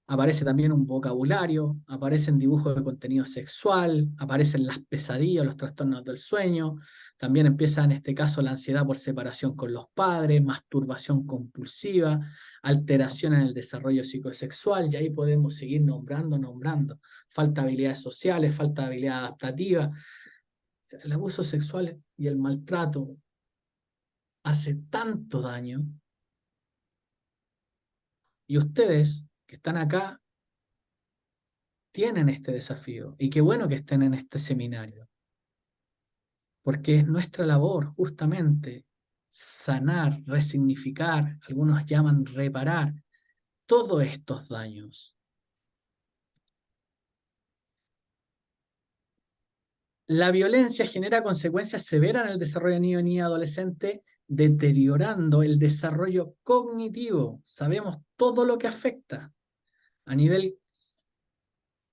Aparece también un vocabulario, aparecen dibujos de contenido sexual, aparecen las pesadillas, los trastornos del sueño. También empieza en este caso la ansiedad por separación con los padres, masturbación compulsiva, alteración en el desarrollo psicosexual, y ahí podemos seguir nombrando. Falta de habilidades sociales, falta de habilidad adaptativa. O sea, el abuso sexual y el maltrato hace tanto daño. Y ustedes que están acá tienen este desafío. Y qué bueno que estén en este seminario. Porque es nuestra labor justamente sanar, resignificar, algunos llaman reparar, todos estos daños. La violencia genera consecuencias severas en el desarrollo de niño, niña, adolescente, deteriorando el desarrollo cognitivo. Sabemos todo lo que afecta. A nivel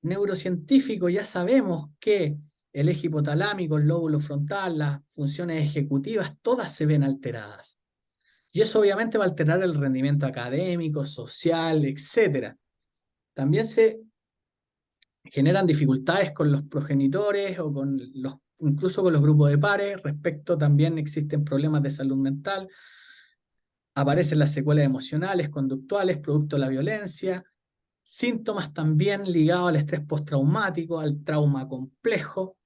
neurocientífico ya sabemos que el eje hipotalámico, el lóbulo frontal, las funciones ejecutivas, todas se ven alteradas. Y eso obviamente va a alterar el rendimiento académico, social, etc. También se generan dificultades con los progenitores o incluso con los grupos de pares. Respecto también existen problemas de salud mental, aparecen las secuelas emocionales, conductuales, producto de la violencia, síntomas también ligados al estrés postraumático, al trauma complejo.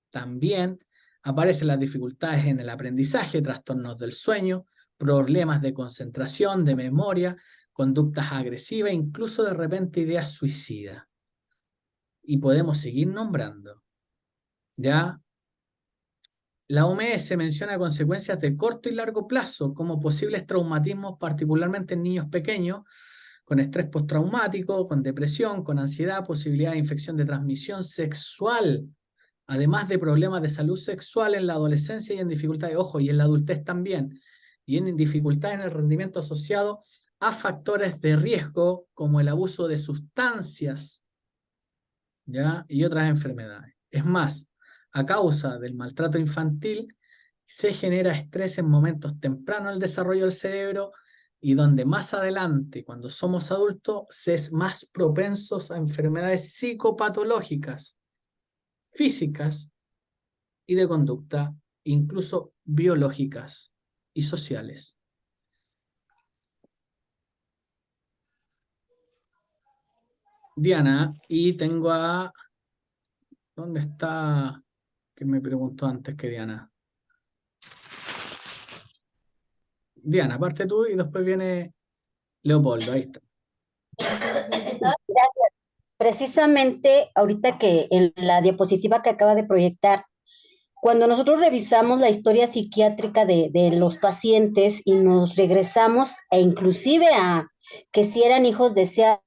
También aparecen las dificultades en el aprendizaje, trastornos del sueño, problemas de concentración, de memoria, conductas agresivas, incluso de repente ideas suicidas. Y podemos seguir nombrando. ¿Ya? La OMS menciona consecuencias de corto y largo plazo como posibles traumatismos, particularmente en niños pequeños, con estrés postraumático, con depresión, con ansiedad, posibilidad de infección de transmisión sexual, además de problemas de salud sexual en la adolescencia y en dificultades, ojo, y en la adultez también, y en dificultades en el rendimiento asociado a factores de riesgo como el abuso de sustancias, ¿ya? Y otras enfermedades. Es más, a causa del maltrato infantil, se genera estrés en momentos tempranos del desarrollo del cerebro y donde más adelante, cuando somos adultos, se es más propensos a enfermedades psicopatológicas, físicas y de conducta, incluso biológicas y sociales. Diana, y tengo a... ¿Dónde está? Que me preguntó antes que Diana. Diana, parte tú y después viene Leopoldo, ahí está. Precisamente ahorita que en la diapositiva que acaba de proyectar, cuando nosotros revisamos la historia psiquiátrica de los pacientes y nos regresamos e inclusive a que si eran hijos deseados,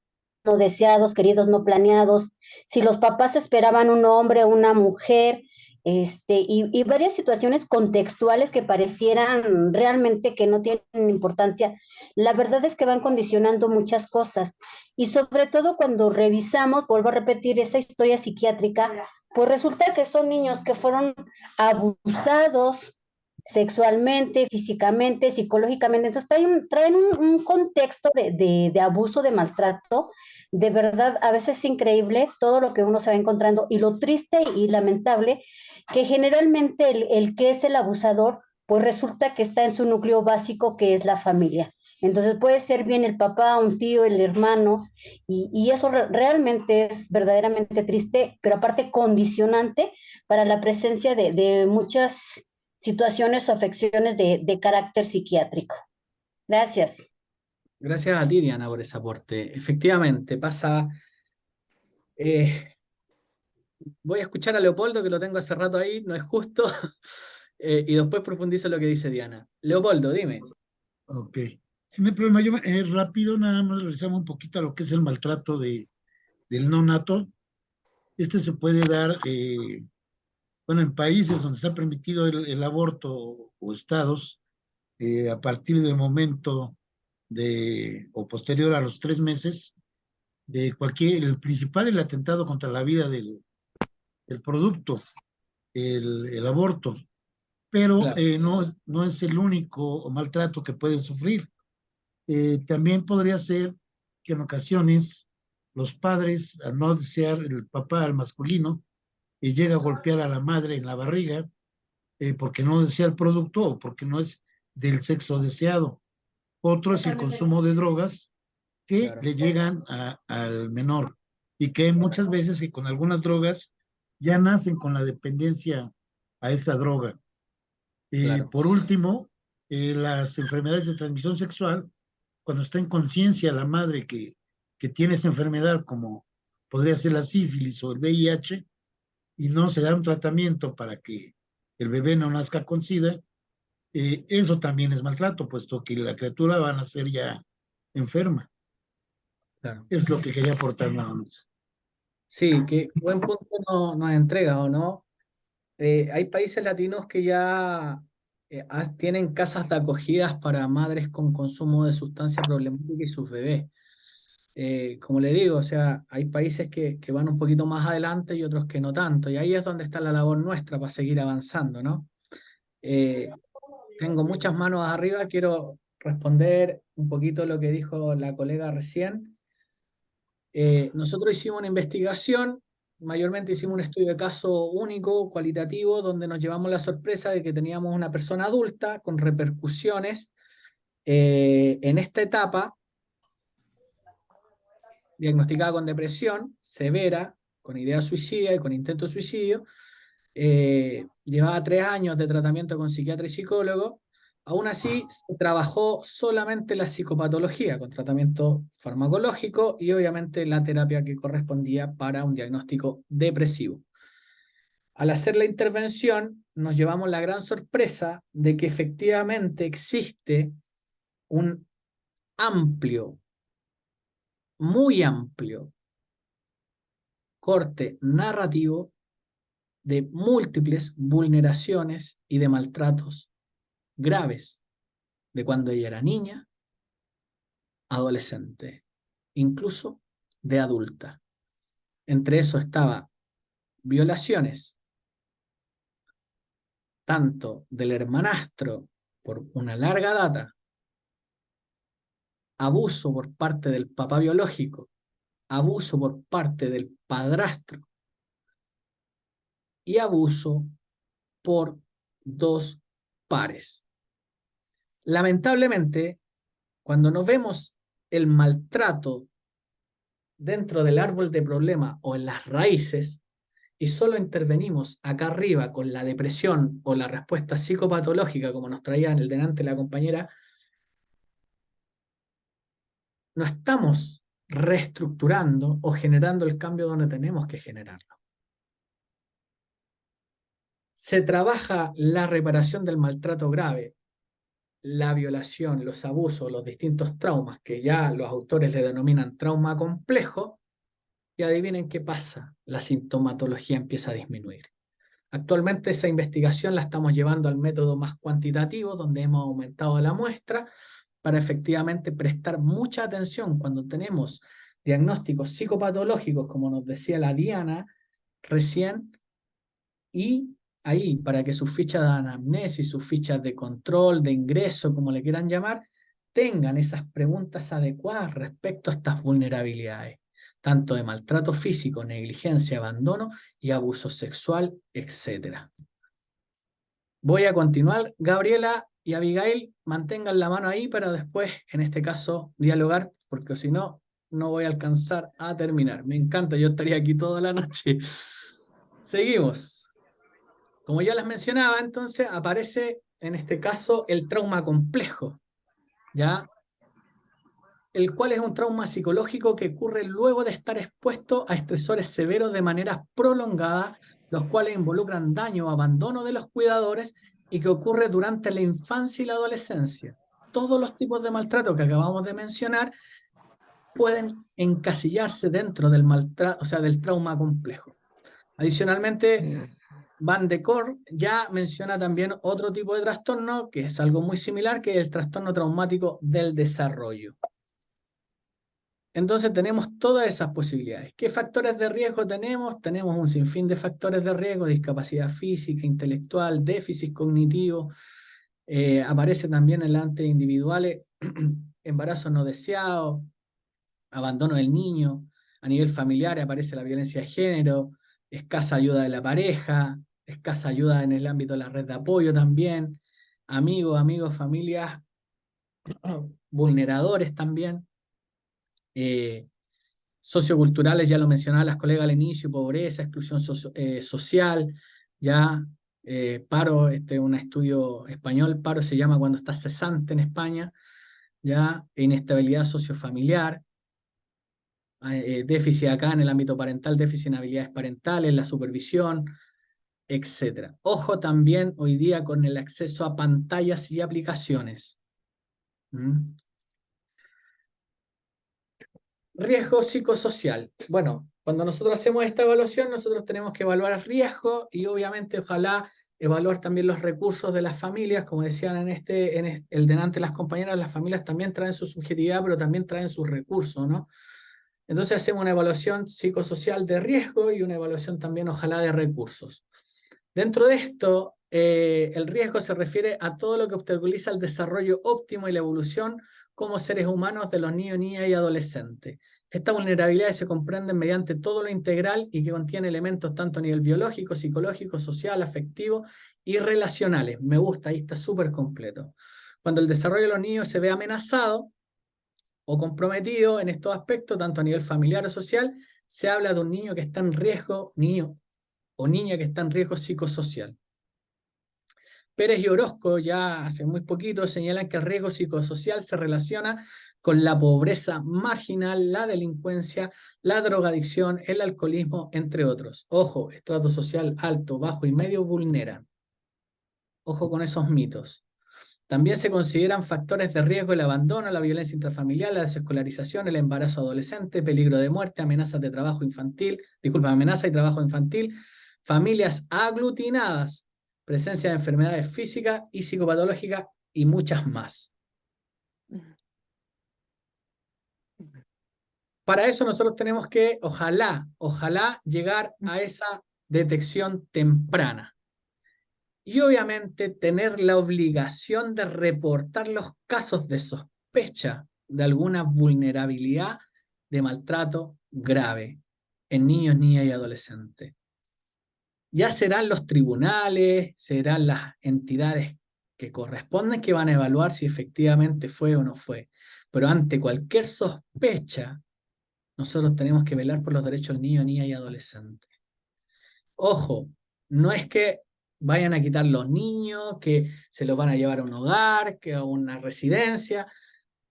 no deseados, queridos, no planeados, si los papás esperaban un hombre o una mujer, y varias situaciones contextuales que parecieran realmente que no tienen importancia, la verdad es que van condicionando muchas cosas. Y sobre todo cuando revisamos, vuelvo a repetir, esa historia psiquiátrica, pues resulta que son niños que fueron abusados sexualmente, físicamente, psicológicamente. Entonces traen un contexto de abuso, de maltrato. De verdad, a veces es increíble todo lo que uno se va encontrando y lo triste y lamentable que generalmente el que es el abusador, pues resulta que está en su núcleo básico, que es la familia. Entonces puede ser bien el papá, un tío, el hermano, y eso realmente es verdaderamente triste, pero aparte condicionante para la presencia de muchas situaciones o afecciones de carácter psiquiátrico. Gracias. Gracias a ti, Diana, por ese aporte. Efectivamente, pasa... voy a escuchar a Leopoldo, que lo tengo hace rato ahí, no es justo, y después profundizo lo que dice Diana. Leopoldo, dime. Ok. Si no hay problema, yo rápido nada más regresamos un poquito a lo que es el maltrato del no nato. Este se puede dar, bueno, en países donde está permitido el aborto o estados, a partir del momento o posterior a los 3 meses, de el principal, el atentado contra la vida del producto, el aborto, pero Claro, no es el único maltrato que puede sufrir. También podría ser que en ocasiones los padres, al no desear el papá al masculino, llega a golpear a la madre en la barriga, porque no desea el producto o porque no es del sexo deseado. Otro es el consumo de drogas que claro, le llegan al menor y que muchas veces que con algunas drogas ya nacen con la dependencia a esa droga. claro, Por último, las enfermedades de transmisión sexual, cuando está en conciencia la madre que tiene esa enfermedad, como podría ser la sífilis o el VIH, y no se da un tratamiento para que el bebé no nazca con SIDA, eso también es maltrato, puesto que la criatura va a nacer ya enferma. claro. Es lo que quería aportar nada más. Sí, qué buen punto nos entrega, ¿o no? Hay países latinos que ya tienen casas de acogidas para madres con consumo de sustancia problemática y sus bebés. Como le digo, o sea, hay países que van un poquito más adelante y otros que no tanto, y ahí es donde está la labor nuestra para seguir avanzando, ¿no? Tengo muchas manos arriba, quiero responder un poquito lo que dijo la colega recién. Nosotros hicimos una investigación, mayormente hicimos un estudio de caso único, cualitativo, donde nos llevamos la sorpresa de que teníamos una persona adulta con repercusiones en esta etapa, diagnosticada con depresión severa, con idea suicida y con intento de suicidio. Llevaba 3 años de tratamiento con psiquiatra y psicólogo. Aún así, se trabajó solamente la psicopatología con tratamiento farmacológico y obviamente la terapia que correspondía para un diagnóstico depresivo. Al hacer la intervención, nos llevamos la gran sorpresa de que efectivamente existe un amplio, muy amplio corte narrativo de múltiples vulneraciones y de maltratos graves de cuando ella era niña, adolescente, incluso de adulta. Entre eso estaba violaciones, tanto del hermanastro por una larga data, abuso por parte del papá biológico, abuso por parte del padrastro y abuso por 2 pares. Lamentablemente, cuando nos vemos el maltrato dentro del árbol de problema o en las raíces y solo intervenimos acá arriba con la depresión o la respuesta psicopatológica, como nos traía en el delante la compañera, no estamos reestructurando o generando el cambio donde tenemos que generarlo. Se trabaja la reparación del maltrato grave, la violación, los abusos, los distintos traumas, que ya los autores le denominan trauma complejo, y adivinen qué pasa, la sintomatología empieza a disminuir. Actualmente esa investigación la estamos llevando al método más cuantitativo, donde hemos aumentado la muestra para efectivamente prestar mucha atención cuando tenemos diagnósticos psicopatológicos, como nos decía la Diana recién, y ahí, para que sus fichas de anamnesis, sus fichas de control, de ingreso, como le quieran llamar, tengan esas preguntas adecuadas respecto a estas vulnerabilidades, tanto de maltrato físico, negligencia, abandono y abuso sexual, etc. Voy a continuar. Gabriela y Abigail, mantengan la mano ahí para después, en este caso, dialogar, porque si no, no voy a alcanzar a terminar. Me encanta, yo estaría aquí toda la noche. Seguimos. Como ya les mencionaba, entonces aparece en este caso el trauma complejo, ¿ya? El cual es un trauma psicológico que ocurre luego de estar expuesto a estresores severos de manera prolongada, los cuales involucran daño o abandono de los cuidadores y que ocurre durante la infancia y la adolescencia. Todos los tipos de maltrato que acabamos de mencionar pueden encasillarse dentro del maltrato, o sea, del trauma complejo. Adicionalmente, Van de Cor ya menciona también otro tipo de trastorno que es algo muy similar, que es el trastorno traumático del desarrollo. Entonces tenemos todas esas posibilidades. ¿Qué factores de riesgo tenemos? Tenemos un sinfín de factores de riesgo: discapacidad física, intelectual, déficit cognitivo. Aparece también en las individuales, embarazo no deseado, abandono del niño. A nivel familiar aparece la violencia de género, escasa ayuda de la pareja, escasa ayuda en el ámbito de la red de apoyo también, amigos, familias vulneradores también, socioculturales, ya lo mencionaba las colegas al inicio: pobreza, exclusión social, ya paro, un estudio español, paro se llama cuando está cesante en España, ya inestabilidad sociofamiliar, déficit acá en el ámbito parental, déficit en habilidades parentales, la supervisión, etc. Ojo también hoy día con el acceso a pantallas y aplicaciones. Riesgo psicosocial. Bueno, cuando nosotros hacemos esta evaluación, nosotros tenemos que evaluar el riesgo y obviamente ojalá evaluar también los recursos de las familias. Como decían en el delante las compañeras, las familias también traen su subjetividad, pero también traen sus recursos, ¿no? Entonces hacemos una evaluación psicosocial de riesgo y una evaluación también ojalá de recursos. Dentro de esto, El riesgo se refiere a todo lo que obstaculiza el desarrollo óptimo y la evolución como seres humanos de los niños, niñas y adolescentes. Estas vulnerabilidades se comprenden mediante todo lo integral y que contiene elementos tanto a nivel biológico, psicológico, social, afectivo y relacionales. Me gusta, ahí está súper completo. Cuando el desarrollo de los niños se ve amenazado o comprometido en estos aspectos, tanto a nivel familiar o social, se habla de un niño que está en riesgo, niño o niña que está en riesgo psicosocial. Pérez y Orozco, ya hace muy poquito, señalan que el riesgo psicosocial se relaciona con la pobreza marginal, la delincuencia, la drogadicción, el alcoholismo, entre otros. Ojo, estrato social alto, bajo y medio vulneran. Ojo con esos mitos. También se consideran factores de riesgo el abandono, la violencia intrafamiliar, la desescolarización, el embarazo adolescente, peligro de muerte, amenazas de trabajo infantil, amenaza y trabajo infantil, familias aglutinadas, presencia de enfermedades físicas y psicopatológicas y muchas más. Para eso nosotros tenemos que, ojalá llegar a esa detección temprana. Y obviamente tener la obligación de reportar los casos de sospecha de alguna vulnerabilidad de maltrato grave en niños, niñas y adolescentes. Ya serán los tribunales, serán las entidades que corresponden que van a evaluar si efectivamente fue o no fue. Pero ante cualquier sospecha, nosotros tenemos que velar por los derechos del niño, niña y adolescente. Ojo, no es que vayan a quitar los niños, que se los van a llevar a un hogar, que a una residencia.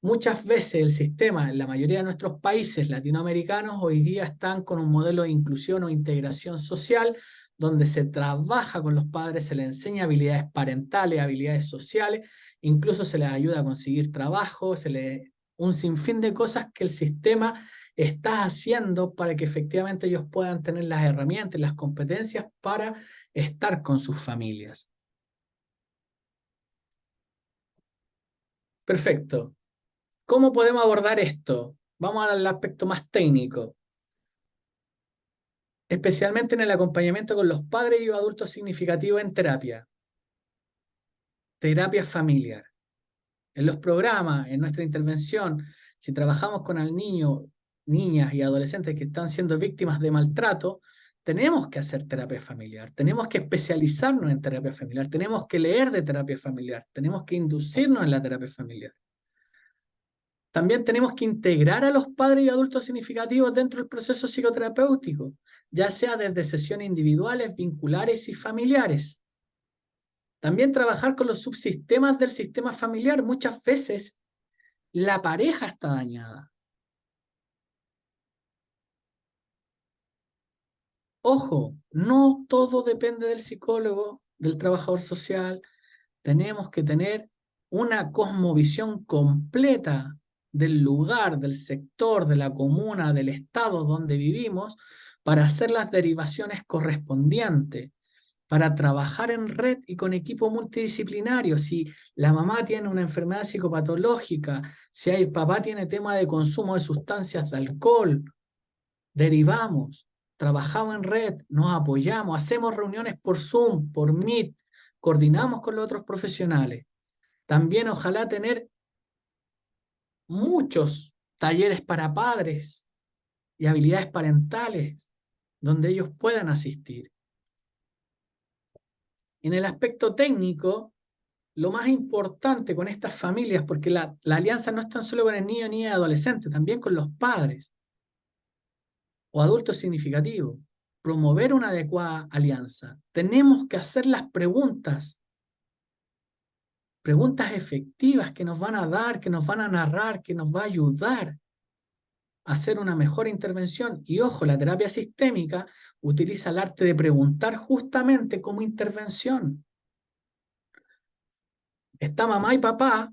Muchas veces el sistema, en la mayoría de nuestros países latinoamericanos, hoy día están con un modelo de inclusión o integración social, donde se trabaja con los padres, se les enseña habilidades parentales, habilidades sociales, incluso se les ayuda a conseguir trabajo, un sinfín de cosas que el sistema está haciendo para que efectivamente ellos puedan tener las herramientas, las competencias para estar con sus familias. Perfecto. ¿Cómo podemos abordar esto? Vamos al aspecto más técnico. Especialmente en el acompañamiento con los padres y adultos significativos en terapia. Terapia familiar. En los programas, en nuestra intervención, si trabajamos con el niño, niñas y adolescentes que están siendo víctimas de maltrato, tenemos que hacer terapia familiar, tenemos que especializarnos en terapia familiar, tenemos que leer de terapia familiar, tenemos que inducirnos en la terapia familiar. También tenemos que integrar a los padres y adultos significativos dentro del proceso psicoterapéutico, ya sea desde sesiones individuales, vinculares y familiares. También trabajar con los subsistemas del sistema familiar. Muchas veces la pareja está dañada. Ojo, no todo depende del psicólogo, del trabajador social. Tenemos que tener una cosmovisión completa del lugar, del sector, de la comuna, del estado donde vivimos, para hacer las derivaciones correspondientes, para trabajar en red y con equipo multidisciplinario. Si la mamá tiene una enfermedad psicopatológica, si el papá tiene tema de consumo de sustancias de alcohol, derivamos, trabajamos en red, nos apoyamos, hacemos reuniones por Zoom, por Meet, coordinamos con los otros profesionales. También ojalá tener muchos talleres para padres y habilidades parentales donde ellos puedan asistir. En el aspecto técnico, lo más importante con estas familias, porque la alianza no es tan solo con el niño ni el adolescente, también con los padres o adultos significativos, promover una adecuada alianza. Tenemos que hacer las preguntas efectivas que nos van a dar, que nos van a narrar, que nos va a ayudar a hacer una mejor intervención. Y ojo, la terapia sistémica utiliza el arte de preguntar justamente como intervención. Está mamá y papá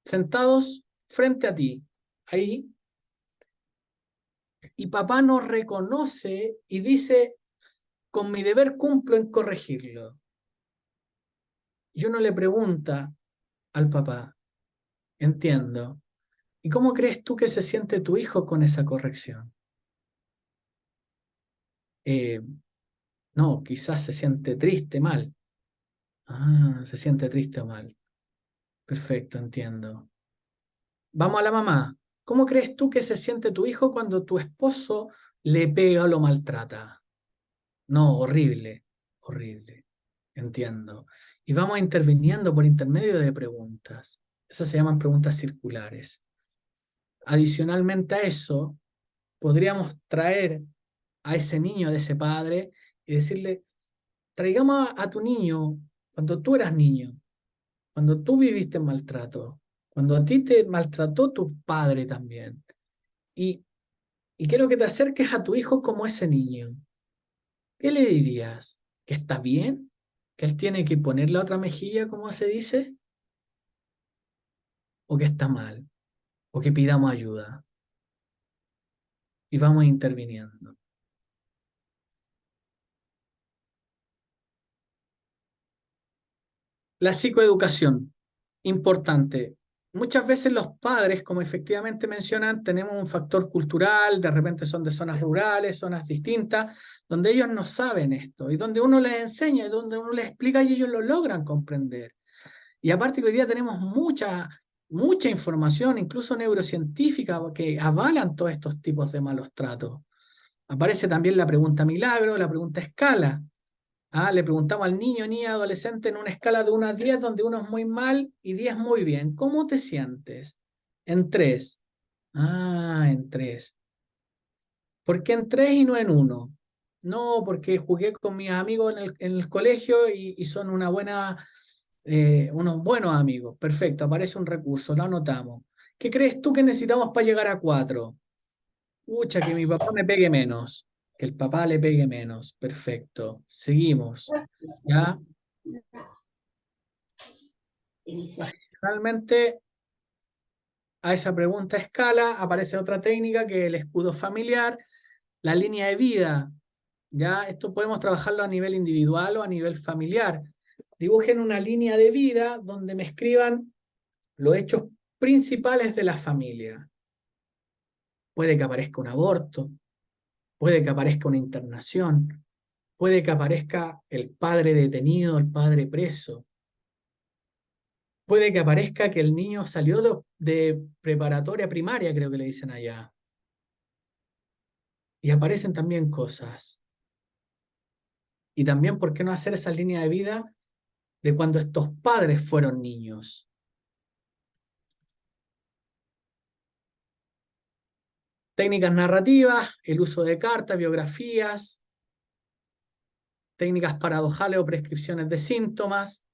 sentados frente a ti, ahí, y papá nos reconoce y dice, con mi deber cumplo en corregirlo. Y uno le pregunta al papá, entiendo, ¿y cómo crees tú que se siente tu hijo con esa corrección? No, quizás se siente triste, mal. Ah, se siente triste o mal. Perfecto, entiendo. Vamos a la mamá. ¿Cómo crees tú que se siente tu hijo cuando tu esposo le pega o lo maltrata? No, horrible, horrible. Entiendo. Y vamos interviniendo por intermedio de preguntas. Esas se llaman preguntas circulares. Adicionalmente a eso, podríamos traer a ese niño de ese padre y decirle, traigamos a tu niño cuando tú eras niño, cuando tú viviste maltrato, cuando a ti te maltrató tu padre también. Y, y quiero que te acerques a tu hijo como ese niño. ¿Qué le dirías? ¿Que está bien? ¿Que él tiene que poner la otra mejilla, como se dice? ¿O que está mal? ¿O que pidamos ayuda? Y vamos interviniendo. La psicoeducación, importante. Muchas veces los padres, como efectivamente mencionan, tenemos un factor cultural, de repente son de zonas rurales, zonas distintas, donde ellos no saben esto, y donde uno les enseña, y donde uno les explica y ellos lo logran comprender. Y aparte que hoy día tenemos mucha información, incluso neurocientífica, que avalan todos estos tipos de malos tratos. Aparece también la pregunta milagro, la pregunta escala. Le preguntamos al niño, niña, adolescente en una escala de 1 a 10, donde 1 es muy mal y 10 muy bien. ¿Cómo te sientes? En 3. En 3. ¿Por qué en 3 y no en 1? No, porque jugué con mis amigos en el colegio y son unos buenos amigos. Perfecto, aparece un recurso, lo anotamos. ¿Qué crees tú que necesitamos para llegar a 4? Pucha, que mi papá me pegue menos. Que el papá le pegue menos. Perfecto. Seguimos. ¿Ya? Adicionalmente, a esa pregunta a escala aparece otra técnica que es el escudo familiar, la línea de vida. ¿Ya? Esto podemos trabajarlo a nivel individual o a nivel familiar. Dibujen una línea de vida donde me escriban los hechos principales de la familia. Puede que aparezca un aborto, puede que aparezca una internación, puede que aparezca el padre detenido, el padre preso, puede que aparezca que el niño salió de preparatoria primaria, creo que le dicen allá. Y aparecen también cosas. Y también, ¿por qué no hacer esa línea de vida de cuando estos padres fueron niños? Técnicas narrativas, el uso de cartas, biografías, técnicas paradojales o prescripciones de síntomas.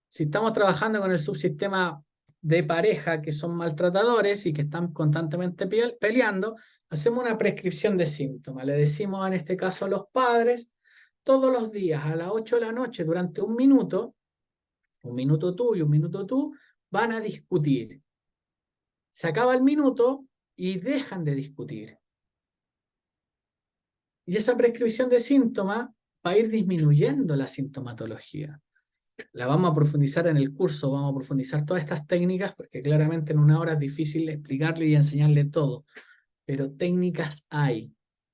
Si estamos trabajando con el subsistema de pareja que son maltratadores y que están constantemente peleando, hacemos una prescripción de síntomas. Le decimos en este caso a los padres, todos los días a las 8 de la noche durante un minuto tú y un minuto tú, van a discutir. Se acaba el minuto y dejan de discutir. Y esa prescripción de síntomas va a ir disminuyendo la sintomatología. La vamos a profundizar en el curso, vamos a profundizar todas estas técnicas, porque claramente en 1 hora es difícil explicarle y enseñarle todo, pero técnicas hay,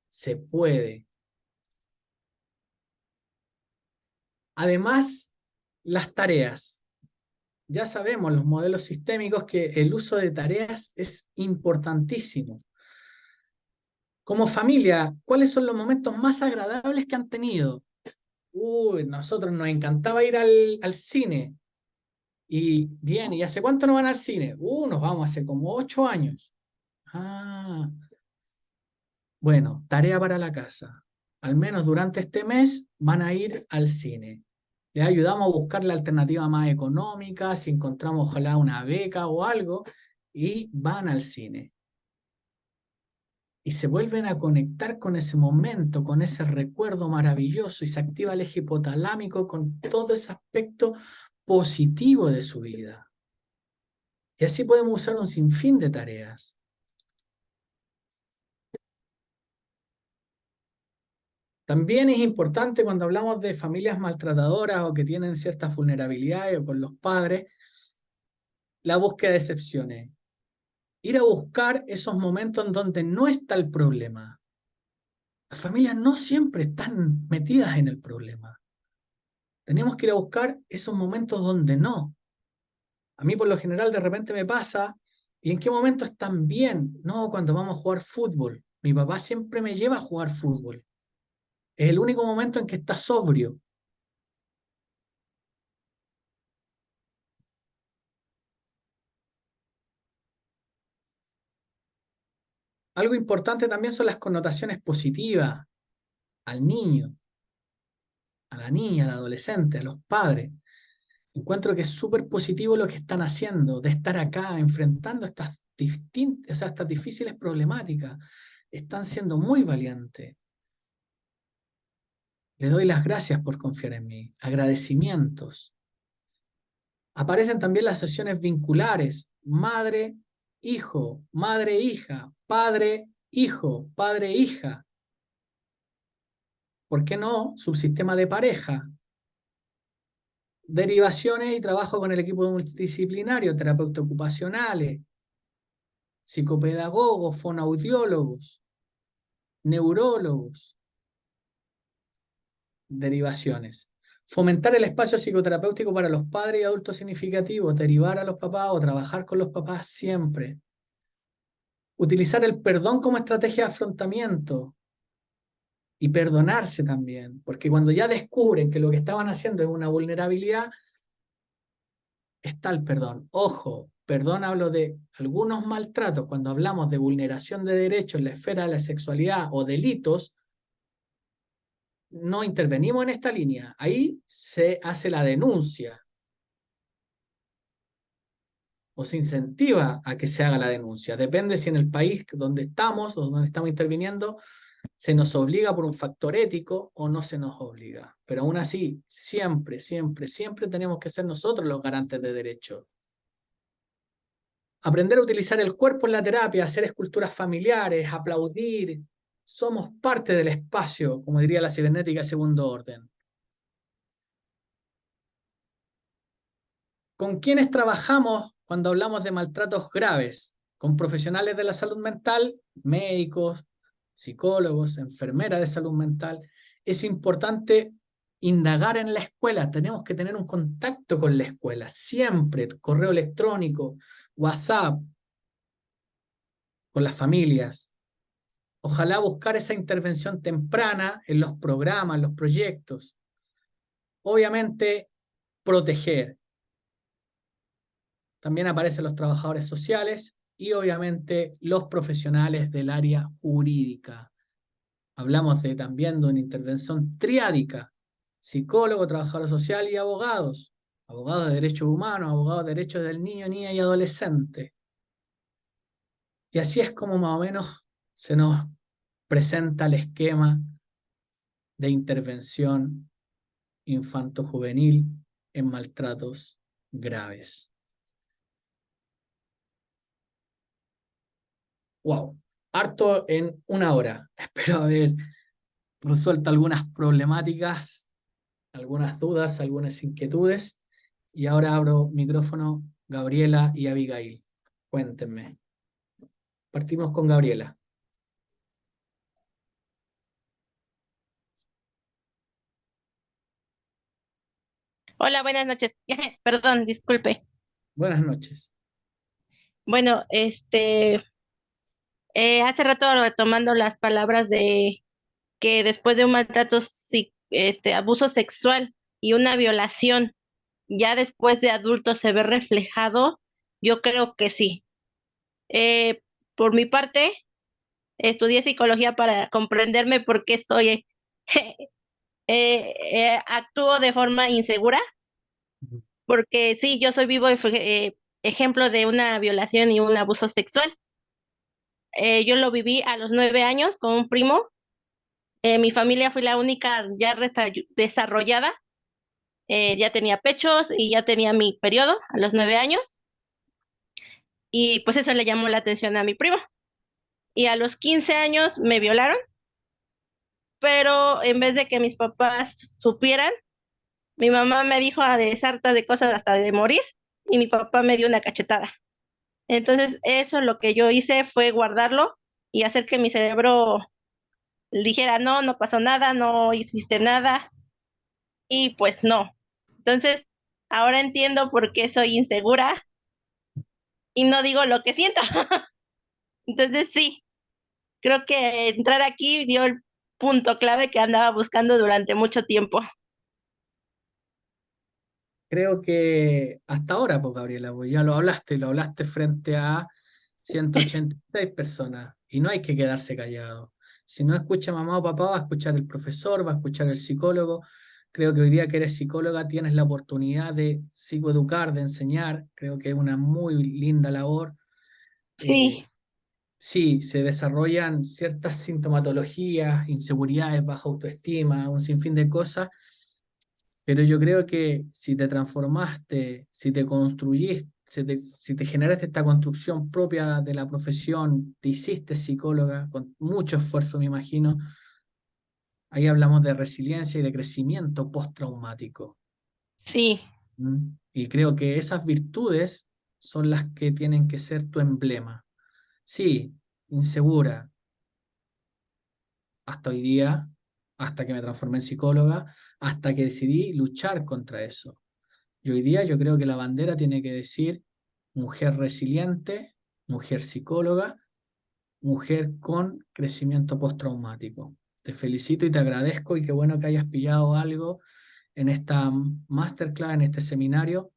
se puede. Además, las tareas. Ya sabemos, los modelos sistémicos, que el uso de tareas es importantísimo. Como familia, ¿cuáles son los momentos más agradables que han tenido? Nosotros nos encantaba ir al cine. Y bien, ¿y hace cuánto no van al cine? Nos vamos hace como 8 años. Bueno, tarea para la casa. Al menos durante este mes van a ir al cine. Les ayudamos a buscar la alternativa más económica, si encontramos ojalá una beca o algo, y van al cine. Y se vuelven a conectar con ese momento, con ese recuerdo maravilloso, y se activa el eje hipotalámico con todo ese aspecto positivo de su vida. Y así podemos usar un sinfín de tareas. También es importante cuando hablamos de familias maltratadoras o que tienen ciertas vulnerabilidades o con los padres, la búsqueda de excepciones. Ir a buscar esos momentos en donde no está el problema. Las familias no siempre están metidas en el problema. Tenemos que ir a buscar esos momentos donde no. A mí por lo general de repente me pasa, ¿y en qué momento están bien? No, cuando vamos a jugar fútbol. Mi papá siempre me lleva a jugar fútbol. Es el único momento en que está sobrio. Algo importante también son las connotaciones positivas al niño, a la niña, al adolescente, a los padres. Encuentro que es súper positivo lo que están haciendo, de estar acá enfrentando estas difíciles problemáticas. Están siendo muy valientes. Les doy las gracias por confiar en mí. Agradecimientos. Aparecen también las sesiones vinculares, madre-hijo, madre-hija, padre-hijo, padre-hija. ¿Por qué no? Subsistema de pareja. Derivaciones y trabajo con el equipo multidisciplinario, terapeutas ocupacionales, psicopedagogos, fonoaudiólogos, neurólogos. Derivaciones. Fomentar el espacio psicoterapéutico para los padres y adultos significativos, derivar a los papás o trabajar con los papás siempre. Utilizar el perdón como estrategia de afrontamiento y perdonarse también, porque cuando ya descubren que lo que estaban haciendo es una vulnerabilidad, está el perdón. Ojo, perdón, hablo de algunos maltratos. Cuando hablamos de vulneración de derechos en la esfera de la sexualidad o delitos, no intervenimos en esta línea. Ahí se hace la denuncia o se incentiva a que se haga la denuncia. Depende si en el país donde estamos o donde estamos interviniendo se nos obliga por un factor ético o no se nos obliga. Pero aún así, siempre, siempre, siempre tenemos que ser nosotros los garantes de derechos. Aprender a utilizar el cuerpo en la terapia, hacer esculturas familiares, aplaudir. Somos parte del espacio, como diría la cibernética de segundo orden. ¿Con quiénes trabajamos cuando hablamos de maltratos graves? Con profesionales de la salud mental, médicos, psicólogos, enfermeras de salud mental. Es importante indagar en la escuela, tenemos que tener un contacto con la escuela, siempre, correo electrónico, WhatsApp, con las familias. Ojalá buscar esa intervención temprana en los programas, en los proyectos. Obviamente, proteger. También aparecen los trabajadores sociales y obviamente los profesionales del área jurídica. Hablamos también de una intervención triádica, psicólogo, trabajador social y abogados. Abogados de derechos humanos, abogados de derechos del niño, niña y adolescente. Y así es como más o menos se nos presenta el esquema de intervención infanto-juvenil en maltratos graves. Wow, harto en una hora. Espero haber resuelto algunas problemáticas, algunas dudas, algunas inquietudes. Y ahora abro micrófono Gabriela y Abigail. Cuéntenme. Partimos con Gabriela. Hola, buenas noches. Perdón, disculpe. Buenas noches. Bueno, hace rato retomando las palabras de que después de un maltrato, abuso sexual y una violación, ya después de adulto se ve reflejado, yo creo que sí. Eh, por mi parte, estudié psicología para comprenderme por qué soy, actúo de forma insegura, porque sí, yo soy vivo ejemplo de una violación y un abuso sexual. Yo lo viví a los 9 años con un primo. Mi familia fue la única ya desarrollada. Ya tenía pechos y ya tenía mi periodo a los 9 años. Y pues eso le llamó la atención a mi primo. Y a los 15 años me violaron, pero en vez de que mis papás supieran, mi mamá me dijo a de sarta de cosas hasta de morir y mi papá me dio una cachetada. Entonces eso lo que yo hice fue guardarlo y hacer que mi cerebro dijera, no, no pasó nada, no hiciste nada. y pues no. Entonces, ahora entiendo por qué soy insegura y no digo lo que siento. Entonces, sí, creo que entrar aquí dio el punto clave que andaba buscando durante mucho tiempo. Creo que hasta ahora, pues Gabriela, pues ya lo hablaste frente a 186 personas y no hay que quedarse callado. Si no escucha mamá o papá, va a escuchar el profesor, va a escuchar el psicólogo. Creo que hoy día que eres psicóloga tienes la oportunidad de psicoeducar, de enseñar. Creo que es una muy linda labor. Sí, Sí, se desarrollan ciertas sintomatologías, inseguridades, baja autoestima, un sinfín de cosas, pero yo creo que si te transformaste, si te construyiste, si te generaste esta construcción propia de la profesión, te hiciste psicóloga con mucho esfuerzo, me imagino, ahí hablamos de resiliencia y de crecimiento postraumático. sí, ¿Mm? Y creo que esas virtudes son las que tienen que ser tu emblema. Sí, insegura, hasta hoy día, hasta que me transformé en psicóloga, hasta que decidí luchar contra eso. Y hoy día yo creo que la bandera tiene que decir mujer resiliente, mujer psicóloga, mujer con crecimiento postraumático. Te felicito y te agradezco y qué bueno que hayas pillado algo en esta masterclass, en este seminario.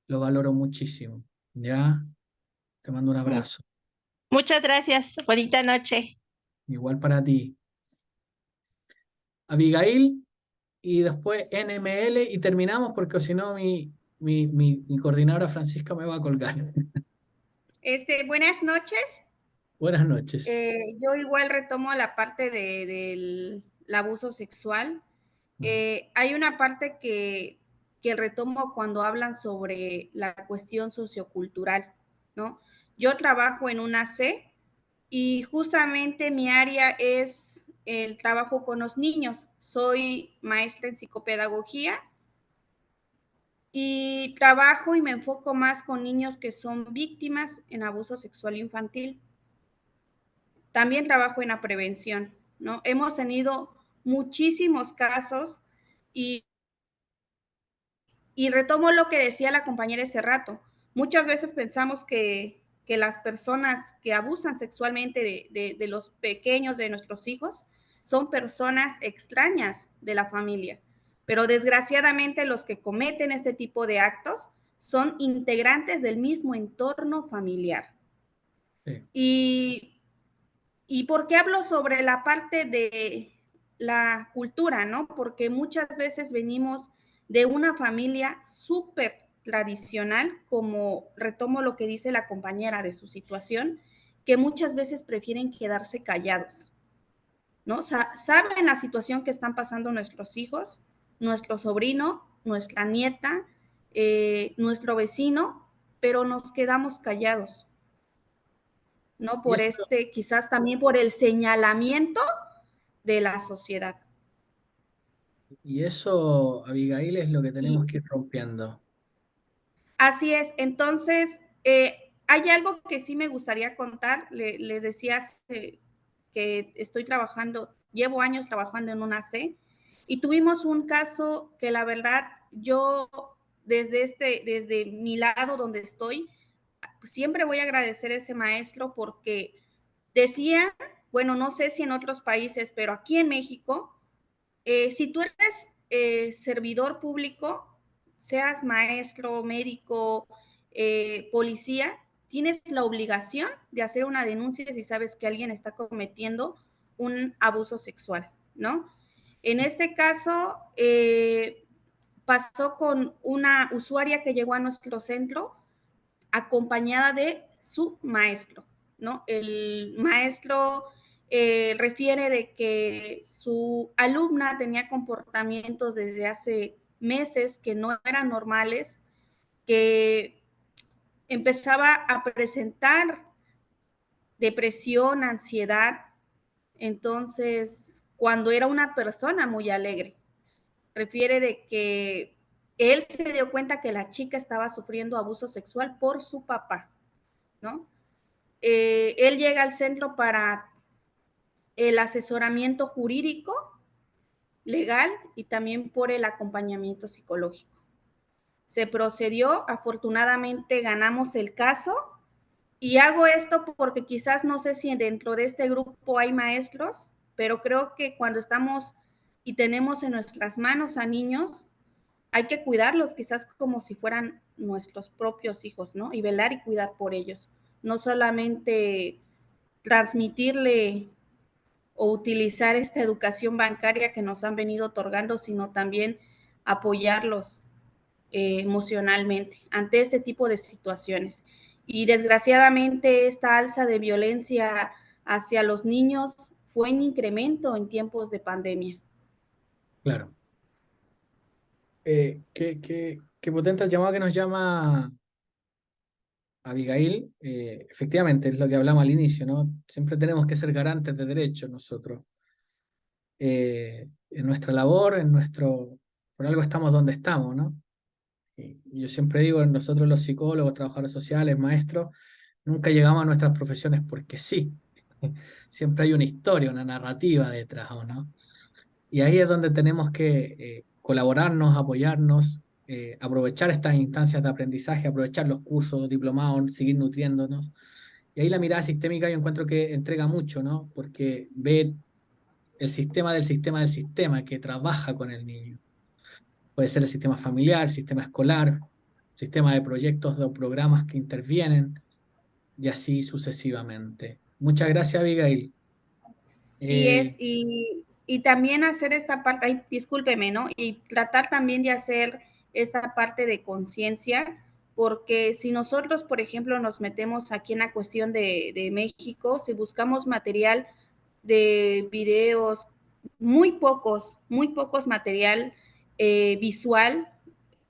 Lo valoro muchísimo. Ya, te mando un abrazo. muchas gracias. Bonita noche. Igual para ti. Abigail y después NML y terminamos porque si no mi coordinadora Francisca me va a colgar. Buenas noches. Buenas noches. Yo igual retomo la parte del abuso sexual. Hay una parte que retomo cuando hablan sobre la cuestión sociocultural, ¿no? Yo trabajo en una C y justamente mi área es el trabajo con los niños. Soy maestra en psicopedagogía y trabajo y me enfoco más con niños que son víctimas en abuso sexual infantil. También trabajo en la prevención, ¿no? Hemos tenido muchísimos casos y, y retomo lo que decía la compañera ese rato. Muchas veces pensamos que las personas que abusan sexualmente de los pequeños, de nuestros hijos, son personas extrañas de la familia. Pero desgraciadamente los que cometen este tipo de actos son integrantes del mismo entorno familiar. Sí. ¿Y por qué hablo sobre la parte de la cultura, no? Porque muchas veces venimos de una familia súper tradicional, como retomo lo que dice la compañera de su situación, que muchas veces prefieren quedarse callados, ¿no? Saben la situación que están pasando nuestros hijos, nuestro sobrino, nuestra nieta, nuestro vecino, pero nos quedamos callados. ¿No? Y Por eso, quizás también por el señalamiento de la sociedad. y eso, Abigail, es lo que tenemos Y que ir rompiendo. así es. Entonces, hay algo que sí me gustaría contar. Les decía que estoy trabajando, llevo años trabajando en una C y tuvimos un caso que la verdad yo desde mi lado donde estoy, pues siempre voy a agradecer a ese maestro porque decía, bueno, no sé si en otros países, pero aquí en México, si tú eres servidor público, seas maestro, médico, policía, tienes la obligación de hacer una denuncia si sabes que alguien está cometiendo un abuso sexual, ¿no? En este caso, pasó con una usuaria que llegó a nuestro centro acompañada de su maestro, ¿no? El maestro refiere de que su alumna tenía comportamientos desde hace meses que no eran normales, que empezaba a presentar depresión, ansiedad, entonces cuando era una persona muy alegre, refiere de que él se dio cuenta que la chica estaba sufriendo abuso sexual por su papá, ¿no? Él llega al centro para el asesoramiento jurídico legal y también por el acompañamiento psicológico. Se procedió, afortunadamente ganamos el caso, y hago esto porque quizás no sé si dentro de este grupo hay maestros, pero creo que cuando estamos y tenemos en nuestras manos a niños, hay que cuidarlos quizás como si fueran nuestros propios hijos, ¿no? Y velar y cuidar por ellos. No solamente transmitirle o utilizar esta educación bancaria que nos han venido otorgando, sino también apoyarlos emocionalmente ante este tipo de situaciones. Y desgraciadamente esta alza de violencia hacia los niños fue en incremento en tiempos de pandemia. Claro. Qué potente el llamado que nos llama Abigail. Efectivamente, es lo que hablamos al inicio, ¿no? Siempre tenemos que ser garantes de derechos nosotros. En nuestra labor, por algo estamos donde estamos, ¿no? Y yo siempre digo, nosotros los psicólogos, trabajadores sociales, maestros, nunca llegamos a nuestras profesiones porque sí. Siempre hay una historia, una narrativa detrás, ¿o no? Y ahí es donde tenemos que colaborarnos, apoyarnos, aprovechar estas instancias de aprendizaje, aprovechar los cursos, diplomados, seguir nutriéndonos. Y ahí la mirada sistémica yo encuentro que entrega mucho, ¿no? Porque ve el sistema del sistema del sistema que trabaja con el niño. Puede ser el sistema familiar, el sistema escolar, sistema de proyectos o programas que intervienen y así sucesivamente. Muchas gracias, Abigail. Sí es, y también hacer esta parte, ay, discúlpeme, ¿no? Y tratar también de hacer esta parte de conciencia, porque si nosotros, por ejemplo, nos metemos aquí en la cuestión de México, si buscamos material de videos, muy pocos material visual,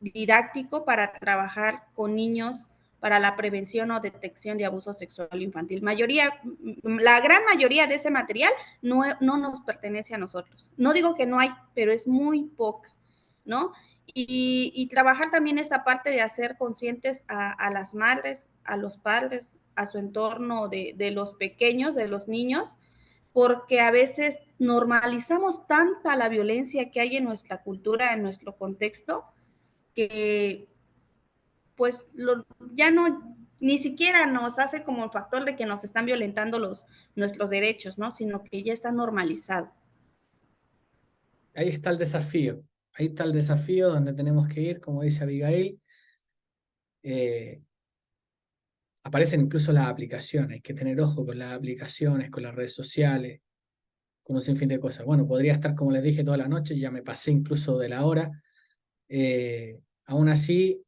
didáctico para trabajar con niños para la prevención o detección de abuso sexual infantil. La gran mayoría de ese material no nos pertenece a nosotros. No digo que no hay, pero es muy poca, ¿no? Y trabajar también esta parte de hacer conscientes a las madres, a los padres, a su entorno de los pequeños, de los niños, porque a veces normalizamos tanta la violencia que hay en nuestra cultura, en nuestro contexto, que pues ya no, ni siquiera nos hace como el factor de que nos están violentando nuestros derechos, ¿no? Sino que ya está normalizado. Ahí está el desafío. Ahí está el desafío donde tenemos que ir, como dice Abigail. Aparecen incluso las aplicaciones, hay que tener ojo con las aplicaciones, con las redes sociales, con un sinfín de cosas. Bueno, podría estar, como les dije, toda la noche, ya me pasé incluso de la hora. Aún así,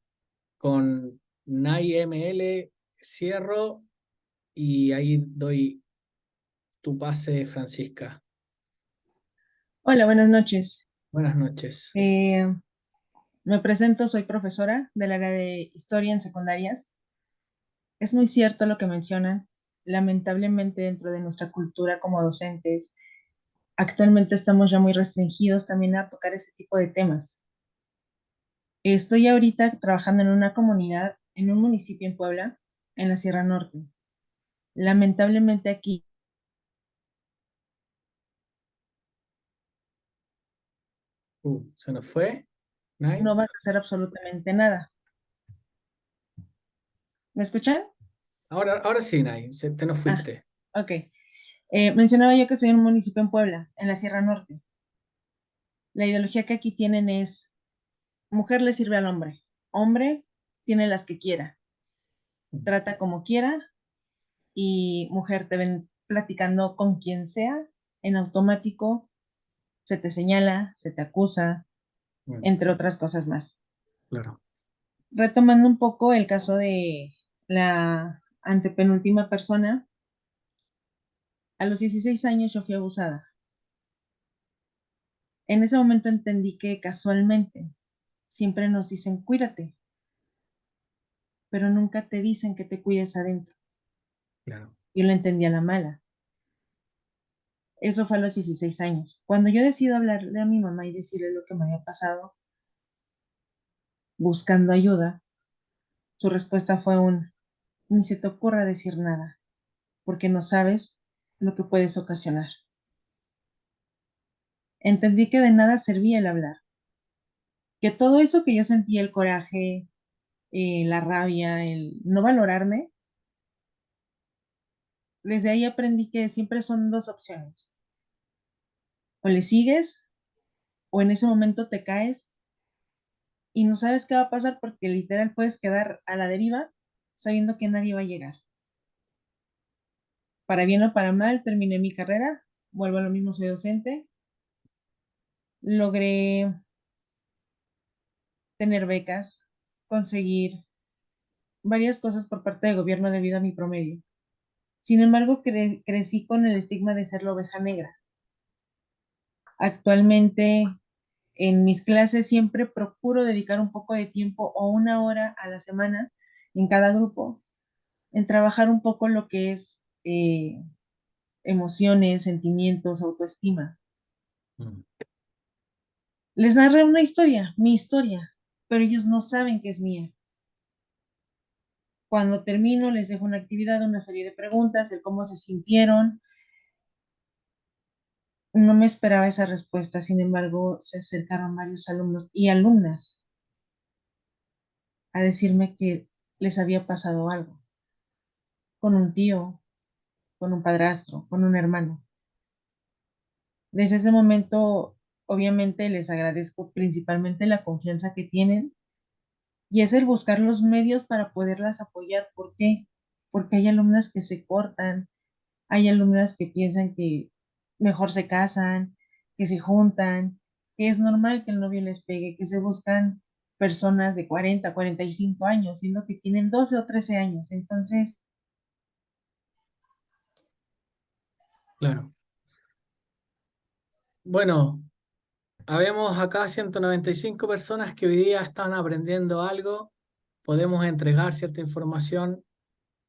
con NayML cierro y ahí doy tu pase, Francisca. Hola, buenas noches. Buenas noches. Me presento, soy profesora del área de historia en secundarias. Es muy cierto lo que mencionan. Lamentablemente, dentro de nuestra cultura como docentes, actualmente estamos ya muy restringidos también a tocar ese tipo de temas. Estoy ahorita trabajando en una comunidad, en un municipio en Puebla, en la Sierra Norte. Lamentablemente aquí ¿Se nos fue? ¿Nay? no vas a hacer absolutamente nada. ¿Me escuchan? Ahora sí, Nay, te nos fuiste. Ok. Mencionaba yo que estoy en un municipio en Puebla, en la Sierra Norte. La ideología que aquí tienen es, mujer le sirve al hombre, hombre tiene las que quiera, trata como quiera y mujer te ven platicando con quien sea, en automático se te señala, se te acusa, entre otras cosas más. Claro. Retomando un poco el caso de la antepenúltima persona, a los 16 años yo fui abusada. En ese momento entendí que casualmente siempre nos dicen cuídate, pero nunca te dicen que te cuides adentro. Claro. Yo lo entendí a la mala. Eso fue a los 16 años. Cuando yo decido hablarle a mi mamá y decirle lo que me había pasado, buscando ayuda, su respuesta fue ni se te ocurra decir nada, porque no sabes lo que puedes ocasionar. Entendí que de nada servía el hablar, que todo eso que yo sentía, el coraje, la rabia, el no valorarme, desde ahí aprendí que siempre son dos opciones. O le sigues o en ese momento te caes y no sabes qué va a pasar porque literal puedes quedar a la deriva sabiendo que nadie va a llegar. Para bien o para mal, terminé mi carrera, vuelvo a lo mismo, soy docente, logré tener becas, conseguir varias cosas por parte del gobierno debido a mi promedio. Sin embargo, crecí con el estigma de ser la oveja negra. Actualmente, en mis clases siempre procuro dedicar un poco de tiempo o 1 hora a la semana en cada grupo en trabajar un poco lo que es emociones, sentimientos, autoestima. Les narré una historia, mi historia, pero ellos no saben que es mía. Cuando termino, les dejo una actividad, una serie de preguntas, el cómo se sintieron. No me esperaba esa respuesta, sin embargo, se acercaron varios alumnos y alumnas a decirme que les había pasado algo con un tío, con un padrastro, con un hermano. Desde ese momento, obviamente, les agradezco principalmente la confianza que tienen y es el buscar los medios para poderlas apoyar. ¿Por qué? Porque hay alumnas que se cortan, hay alumnas que piensan que mejor se casan, que se juntan, que es normal que el novio les pegue, que se buscan personas de 40, 45 años, siendo que tienen 12 o 13 años. Entonces, Claro. Bueno, habemos acá 195 personas que hoy día están aprendiendo algo. Podemos entregar cierta información.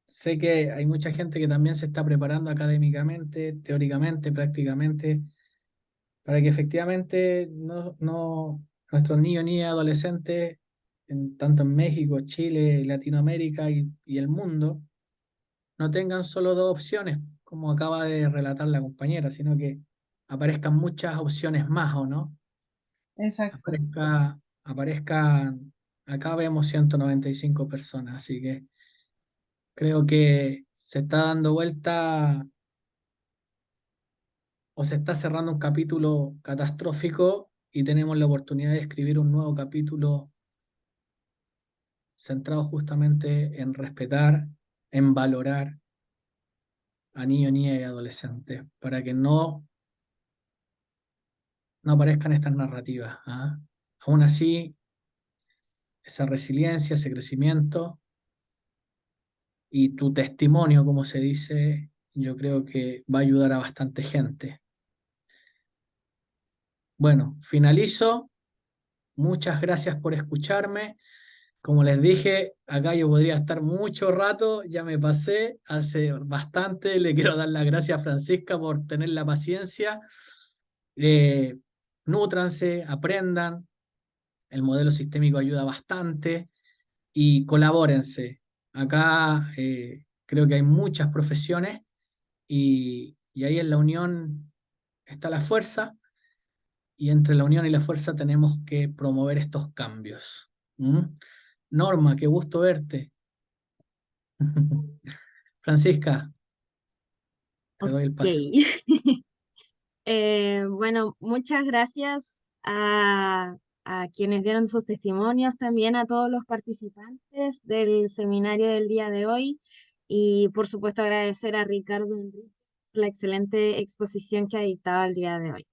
Sé que hay mucha gente que también se está preparando académicamente, teóricamente, prácticamente, para que efectivamente nuestros niños ni adolescentes, tanto en México, Chile, Latinoamérica y el mundo, no tengan solo dos opciones, como acaba de relatar la compañera, sino que aparezcan muchas opciones más, ¿o no? exacto. Aparezcan, acá vemos 195 personas, así que creo que se está dando vuelta o se está cerrando un capítulo catastrófico y tenemos la oportunidad de escribir un nuevo capítulo centrado justamente en respetar, en valorar a niños, niñas y adolescentes, para que no aparezcan estas narrativas, ¿ah? Aún así, esa resiliencia, ese crecimiento y tu testimonio, como se dice, yo creo que va a ayudar a bastante gente. Bueno, finalizo. Muchas gracias por escucharme. Como les dije, acá yo podría estar mucho rato, ya me pasé hace bastante. Le quiero dar las gracias a Francisca por tener la paciencia. Nútranse, aprendan. El modelo sistémico ayuda bastante y colabórense. Acá creo que hay muchas profesiones y ahí en la unión está la fuerza y entre la unión y la fuerza tenemos que promover estos cambios. ¿Mm? Norma, qué gusto verte. Francisca, te doy el Ok. paso. Bueno, muchas gracias a quienes dieron sus testimonios, también a todos los participantes del seminario del día de hoy y por supuesto agradecer a Ricardo Enrique por la excelente exposición que ha dictado el día de hoy.